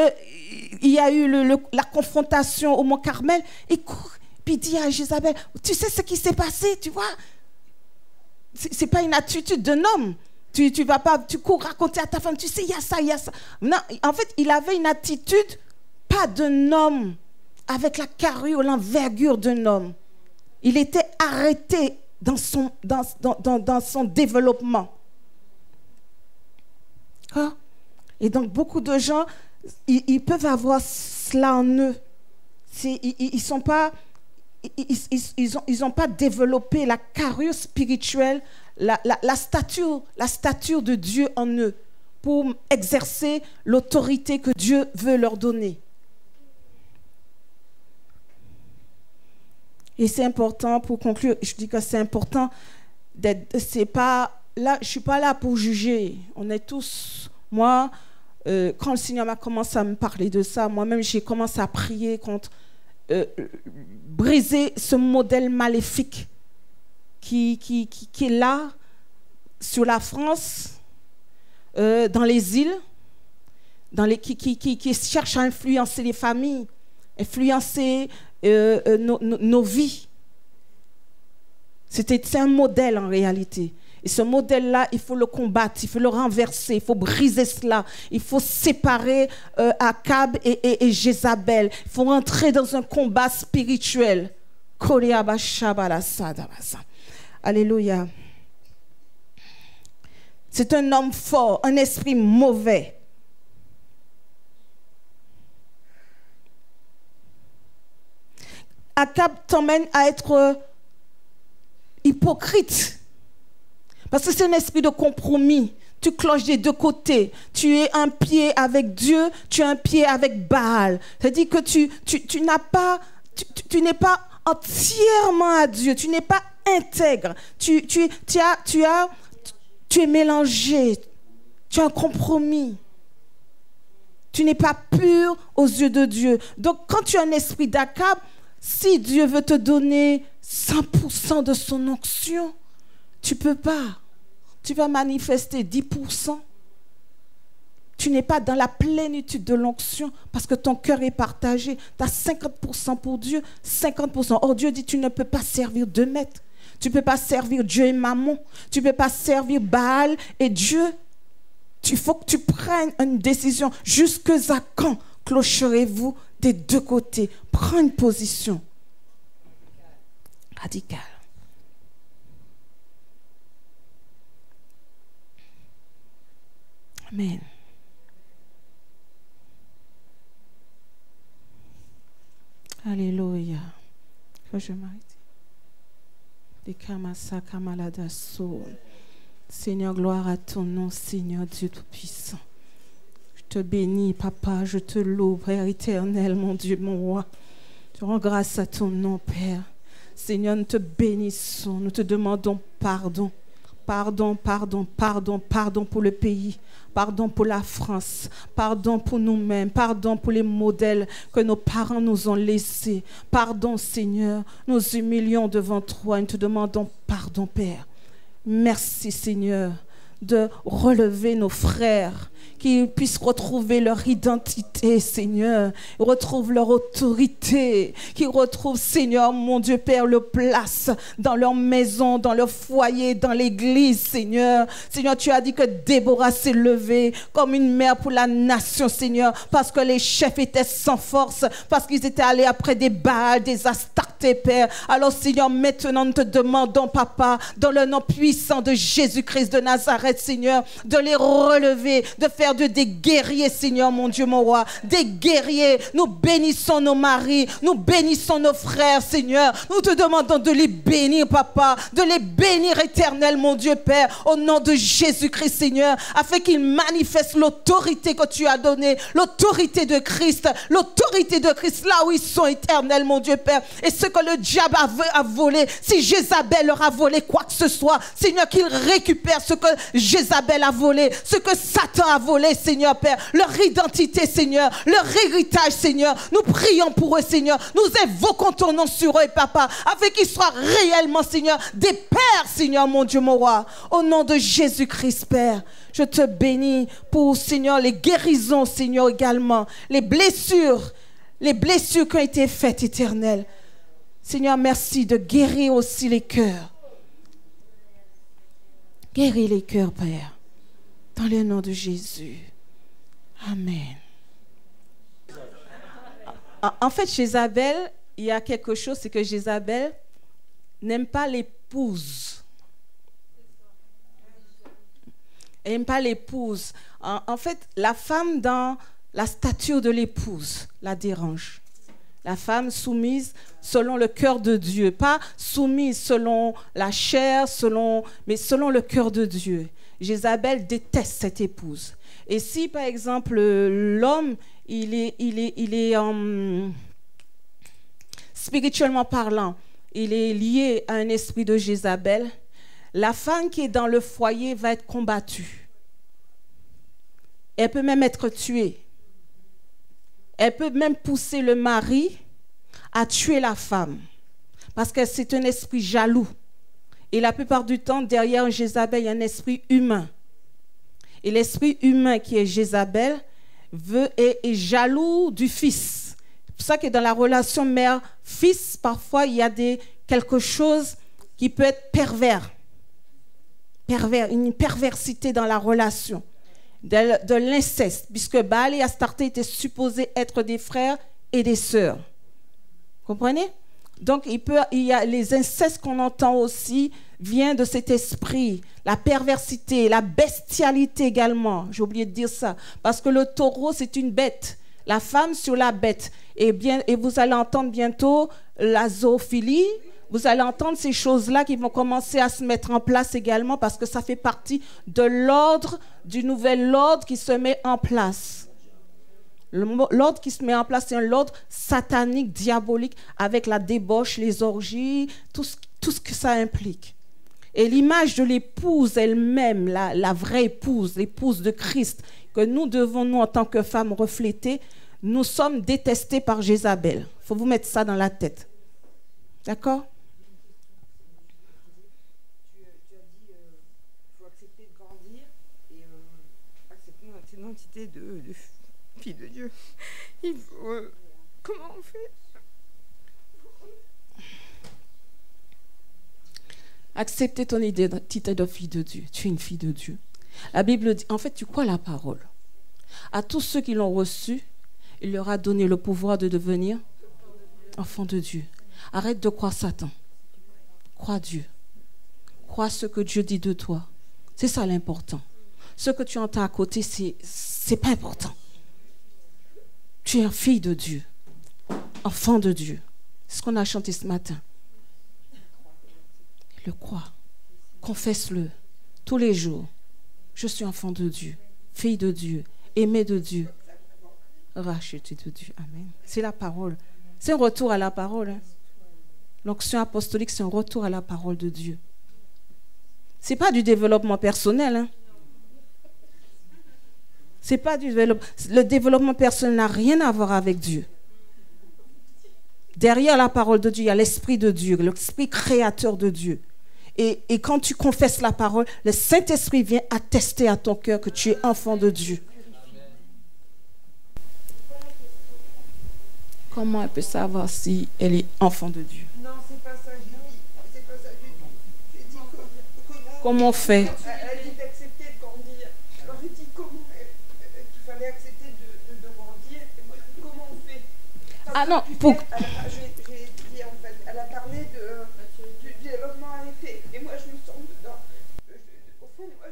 il y a eu la confrontation au Mont Carmel, il court, puis il dit à Jézabel, tu sais ce qui s'est passé, tu vois? C'est pas une attitude d'un homme. Tu vas pas, tu cours raconter à ta femme, tu sais, il y a ça. Non, en fait, il avait une attitude, pas d'un homme, avec la carrure, l'envergure d'un homme. Il était arrêté dans son développement. Ah. Et donc, beaucoup de gens, ils peuvent avoir cela en eux. Ils n'ont pas développé la carrure spirituelle, la stature de Dieu en eux pour exercer l'autorité que Dieu veut leur donner. Et c'est important, pour conclure, je dis que c'est important c'est pas là, je suis pas là pour juger. On est tous, moi, quand le Seigneur m'a commencé à me parler de ça, moi-même j'ai commencé à prier contre briser ce modèle maléfique qui est là, sur la France, dans les îles, qui cherche à influencer les familles, influencer nos vies. C'est un modèle en réalité. Et ce modèle-là, il faut le combattre, il faut le renverser, il faut briser cela. Il faut séparer Akab et Jézabel. Il faut entrer dans un combat spirituel. Alléluia. C'est un homme fort, un esprit mauvais. Akab t'emmène à être hypocrite. Parce que c'est un esprit de compromis. Tu cloches des deux côtés. Tu es un pied avec Dieu, tu es un pied avec Baal. C'est-à-dire que tu n'es pas entièrement à Dieu. Tu n'es pas intègre. Tu es mélangé. Tu as un compromis. Tu n'es pas pur aux yeux de Dieu. Donc, quand tu as un esprit d'Akab, si Dieu veut te donner 100% de son onction, tu ne peux pas. Tu vas manifester 10%. Tu n'es pas dans la plénitude de l'onction parce que ton cœur est partagé. Tu as 50% pour Dieu, 50%. Or, Dieu dit, tu ne peux pas servir deux maîtres. Tu ne peux pas servir Dieu et Mammon. Tu ne peux pas servir Baal et Dieu. Il faut que tu prennes une décision. Jusque à quand clocherez-vous des deux côtés? Prends une position radicale. Amen. Alléluia. Faut que je m'arrête. Seigneur, gloire à ton nom, Seigneur Dieu Tout-Puissant. Je te bénis, Papa, je te loue, Père éternel, mon Dieu, mon roi. Je rends grâce à ton nom, Père. Seigneur, nous te bénissons, nous te demandons pardon. Pardon, pardon, pardon, pardon pour le pays, pardon pour la France, pardon pour nous-mêmes, pardon pour les modèles que nos parents nous ont laissés. Pardon, Seigneur, nous humilions devant toi et nous te demandons pardon, Père. Merci, Seigneur, de relever nos frères, qu'ils puissent retrouver leur identité, Seigneur, retrouvent leur autorité, qu'ils retrouvent, Seigneur, mon Dieu Père, leur place dans leur maison, dans leur foyer, dans l'église, Seigneur. Seigneur, tu as dit que Déborah s'est levée comme une mère pour la nation, Seigneur, parce que les chefs étaient sans force, parce qu'ils étaient allés après des Baals, des Astartés, Père. Alors, Seigneur, maintenant, nous te demandons, Papa, dans le nom puissant de Jésus-Christ de Nazareth, Seigneur, de les relever, de faire de des guerriers, Seigneur, mon Dieu, mon roi, des guerriers. Nous bénissons nos maris, nous bénissons nos frères, Seigneur. Nous te demandons de les bénir, Papa, de les bénir éternel, mon Dieu, Père, au nom de Jésus-Christ, Seigneur, afin qu'ils manifestent l'autorité que tu as donnée, l'autorité de Christ là où ils sont éternels, mon Dieu, Père. Et ce que le diable a volé, si Jézabel leur a volé quoi que ce soit, Seigneur, qu'ils récupèrent ce que Jézabel a volé, ce que Satan a volé, Seigneur Père, leur identité, Seigneur, leur héritage, Seigneur. Nous prions pour eux, Seigneur. Nous évoquons ton nom sur eux, Papa, afin qu'ils soient réellement, Seigneur, des pères, Seigneur, mon Dieu, mon roi. Au nom de Jésus-Christ, Père, je te bénis pour, Seigneur, les guérisons, Seigneur, également, les blessures qui ont été faites, éternelles. Seigneur, merci de guérir aussi les cœurs. Guéris les cœurs, Père, dans le nom de Jésus. Amen. En fait, Jézabel, il y a quelque chose, c'est que Jézabel n'aime pas l'épouse. Elle n'aime pas l'épouse. En fait, la femme dans la stature de l'épouse la dérange. La femme soumise selon le cœur de Dieu, pas soumise selon la chair, mais selon le cœur de Dieu. Jézabel déteste cette épouse. Et si, par exemple, l'homme, il est spirituellement parlant, il est lié à un esprit de Jézabel, la femme qui est dans le foyer va être combattue. Elle peut même être tuée. Elle peut même pousser le mari à tuer la femme parce que c'est un esprit jaloux. Et la plupart du temps, derrière Jézabel, il y a un esprit humain. Et l'esprit humain qui est Jézabel est jaloux du fils. C'est pour ça que dans la relation mère-fils, parfois, il y a quelque chose qui peut être pervers, une perversité dans la relation. De l'inceste, puisque Baal et Astarté étaient supposés être des frères et des sœurs. Comprenez? Donc, il y a les incestes qu'on entend aussi, viennent de cet esprit, la perversité, la bestialité également. J'ai oublié de dire ça, parce que le taureau, c'est une bête. La femme sur la bête. Et vous allez entendre bientôt la zoophilie. Vous allez entendre ces choses-là qui vont commencer à se mettre en place également parce que ça fait partie de l'ordre, du nouvel ordre qui se met en place. L'ordre qui se met en place, c'est un ordre satanique, diabolique, avec la débauche, les orgies, tout ce que ça implique. Et l'image de l'épouse elle-même, la vraie épouse, l'épouse de Christ, que nous devons, nous, en tant que femmes, refléter, nous sommes détestés par Jézabel. Il faut vous mettre ça dans la tête. D'accord? Tu as dit qualité de fille de Dieu. Il faut, comment on fait? Accepter ton identité de fille de Dieu. Tu es une fille de Dieu. La Bible dit, en fait, tu crois la parole. À tous ceux qui l'ont reçu, il leur a donné le pouvoir de devenir enfants de Dieu. Arrête de croire Satan. Crois Dieu. Crois ce que Dieu dit de toi. C'est ça l'important. Ce que tu entends à côté, c'est pas important. Tu es une fille de Dieu. Enfant de Dieu. C'est ce qu'on a chanté ce matin. Le crois. Confesse-le tous les jours. Je suis enfant de Dieu, fille de Dieu, aimée de Dieu, rachetée de Dieu. Amen. C'est la parole. C'est un retour à la parole. Hein. L'onction apostolique, c'est un retour à la parole de Dieu. Ce n'est pas du développement personnel. Hein. C'est pas du développement. Le développement personnel n'a rien à voir avec Dieu. Derrière la parole de Dieu, il y a l'Esprit de Dieu, l'Esprit créateur de Dieu. Et quand tu confesses la parole, le Saint-Esprit vient attester à ton cœur que tu es enfant de Dieu. Comment elle peut savoir si elle est enfant de Dieu? Non, c'est pas ça. C'est pas ça du tout. J'ai dit comment on fait? Elle dit d'accepter de grandir. Alors j'ai dit comment qu'il fallait accepter de grandir. Et moi je dis comment on fait? Ah non, pour... J'ai dit en fait, elle a parlé du développement arrêté. Et moi je me sens dedans. Au fond, moi,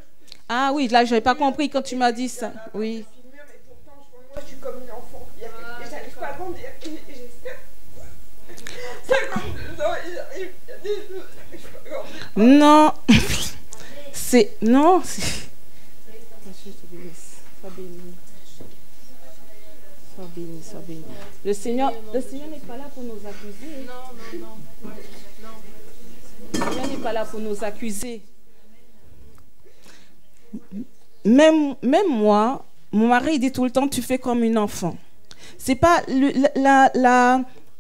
Ah oui, là je n'avais pas compris quand tu m'as dit ça. Oui. Mais pourtant, moi je suis comme une enfant. Et j'arrive pas à grandir. Et j'espère. 52 ans, il y a des choses. J'arrive pas à grandir. Non. C'est... Non. Sois béni. Le Seigneur n'est pas là pour nous accuser. Non. Le Seigneur n'est pas là pour nous accuser. Même moi, mon mari dit tout le temps, tu fais comme une enfant. C'est pas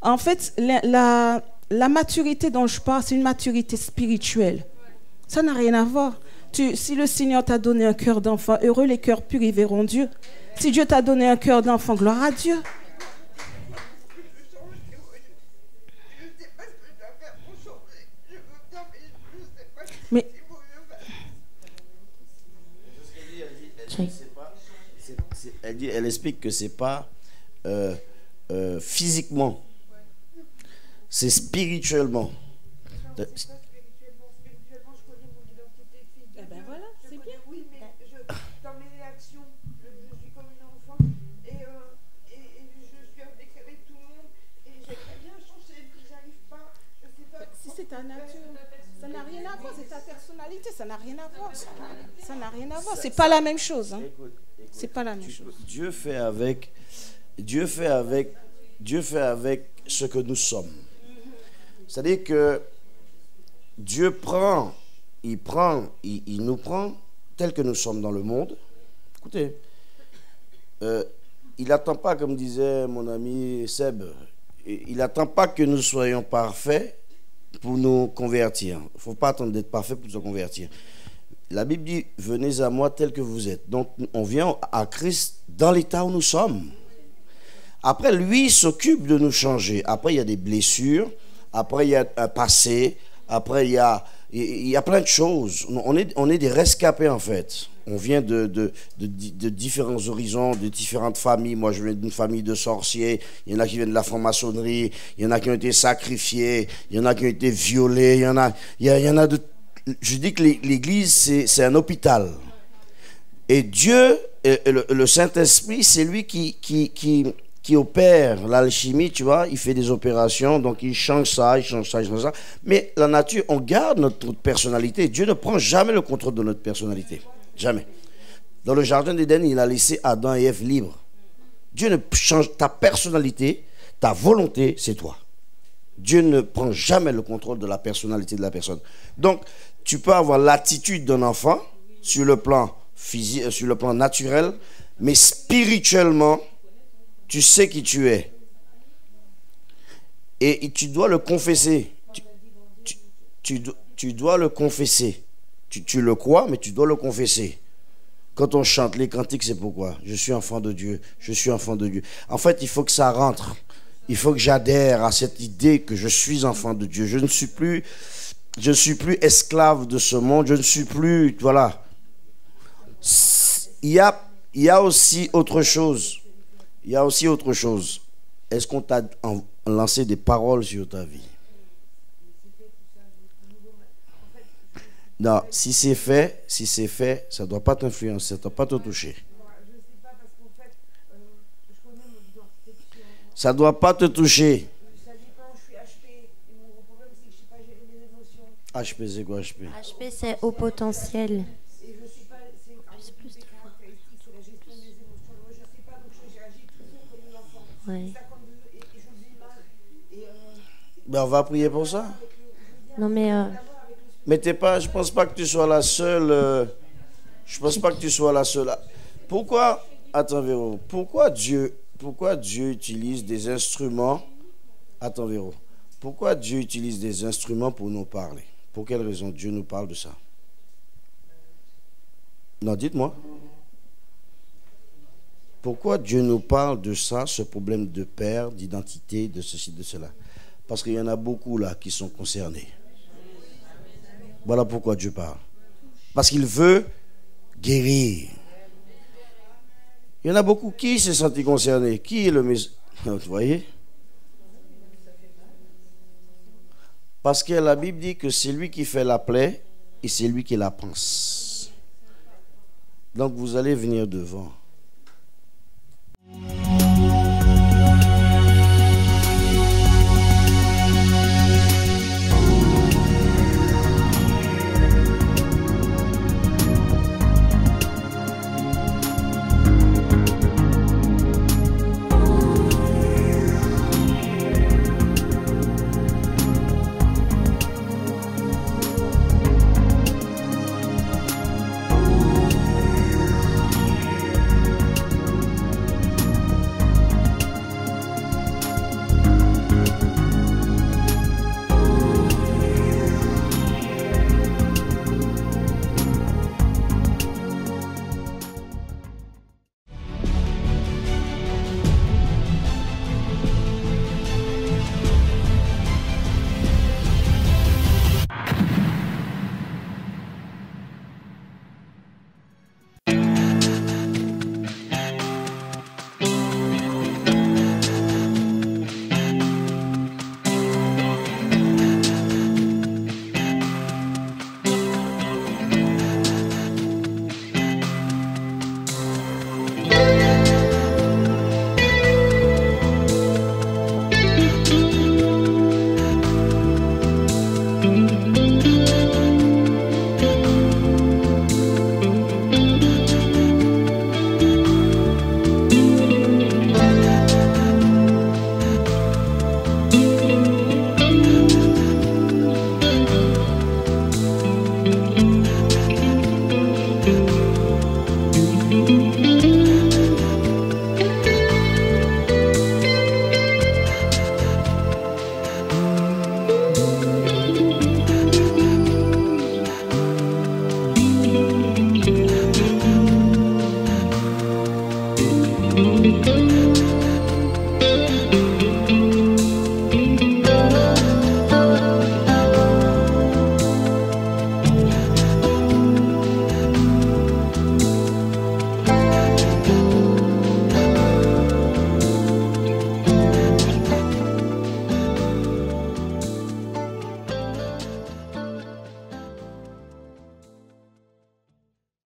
en fait la maturité dont je parle, c'est une maturité spirituelle. Ça n'a rien à voir. Si le Seigneur t'a donné un cœur d'enfant, heureux les cœurs purs, ils verront Dieu. Si Dieu t'a donné un cœur d'enfant, gloire à Dieu. Mais elle explique que c'est pas physiquement, c'est spirituellement. Ta nature, ça n'a rien à voir, c'est ta personnalité, ça n'a rien à voir. Ça n'a rien à voir, c'est pas la même chose. Hein. C'est pas la même chose. Dieu fait avec ce que nous sommes. C'est-à-dire que Dieu il nous prend tel que nous sommes dans le monde. Écoutez, il n'attend pas, comme disait mon ami Seb, il n'attend pas que nous soyons parfaits pour nous convertir. Il ne faut pas attendre d'être parfait pour se convertir. La Bible dit, venez à moi tel que vous êtes. Donc, on vient à Christ dans l'état où nous sommes. Après, lui, il s'occupe de nous changer. Après, il y a des blessures. Après, il y a un passé. Après, il y a plein de choses. On est des rescapés, en fait. On vient de différents horizons, de différentes familles. Moi, je viens d'une famille de sorciers. Il y en a qui viennent de la franc-maçonnerie. Il y en a qui ont été sacrifiés. Il y en a qui ont été violés. Il y en a de... Je dis que l'Église, c'est un hôpital. Et Dieu, le Saint-Esprit, c'est lui qui opère l'alchimie, tu vois. Il fait des opérations, donc il change ça, il change ça. Mais la nature, on garde notre personnalité. Dieu ne prend jamais le contrôle de notre personnalité. Jamais. Dans le jardin d'Éden, il a laissé Adam et Ève libres. Dieu ne change ta personnalité, ta volonté, c'est toi. Dieu ne prend jamais le contrôle de la personnalité de la personne. Donc, tu peux avoir l'attitude d'un enfant sur le plan physique, sur le plan naturel, mais spirituellement, tu sais qui tu es. Et tu dois le confesser. Tu dois le confesser. Tu le crois, mais tu dois le confesser. Quand on chante les cantiques, c'est pourquoi? Je suis enfant de Dieu, je suis enfant de Dieu. En fait, il faut que ça rentre. Il faut que j'adhère à cette idée que je suis enfant de Dieu. Je ne suis plus esclave de ce monde. Je ne suis plus, voilà. Il y a aussi autre chose. Il y a aussi autre chose. Est-ce qu'on t'a lancé des paroles sur ta vie? Non, si c'est fait, ça ne doit pas t'influencer, ça ne doit pas te toucher. Ça ne doit pas te toucher. HP, c'est quoi HP? HP, c'est haut potentiel. Ouais. Ben, on va prier pour ça. Non, mais Mais t'es pas, je pense pas que tu sois la seule. Je pense pas que tu sois la seule. Pourquoi, attends Véro, pourquoi Dieu utilise des instruments? Attends Véro, pourquoi Dieu utilise des instruments pour nous parler? Pour quelle raison Dieu nous parle de ça? Non, dites-moi. Pourquoi Dieu nous parle de ça, ce problème de père, d'identité, de ceci, de cela? Parce qu'il y en a beaucoup là qui sont concernés. Voilà pourquoi Dieu parle. Parce qu'il veut guérir. Il y en a beaucoup qui se sentent concernés. Qui est le Messie? Vous voyez? Parce que la Bible dit que c'est lui qui fait la plaie et c'est lui qui la pense. Donc vous allez venir devant. Thank you.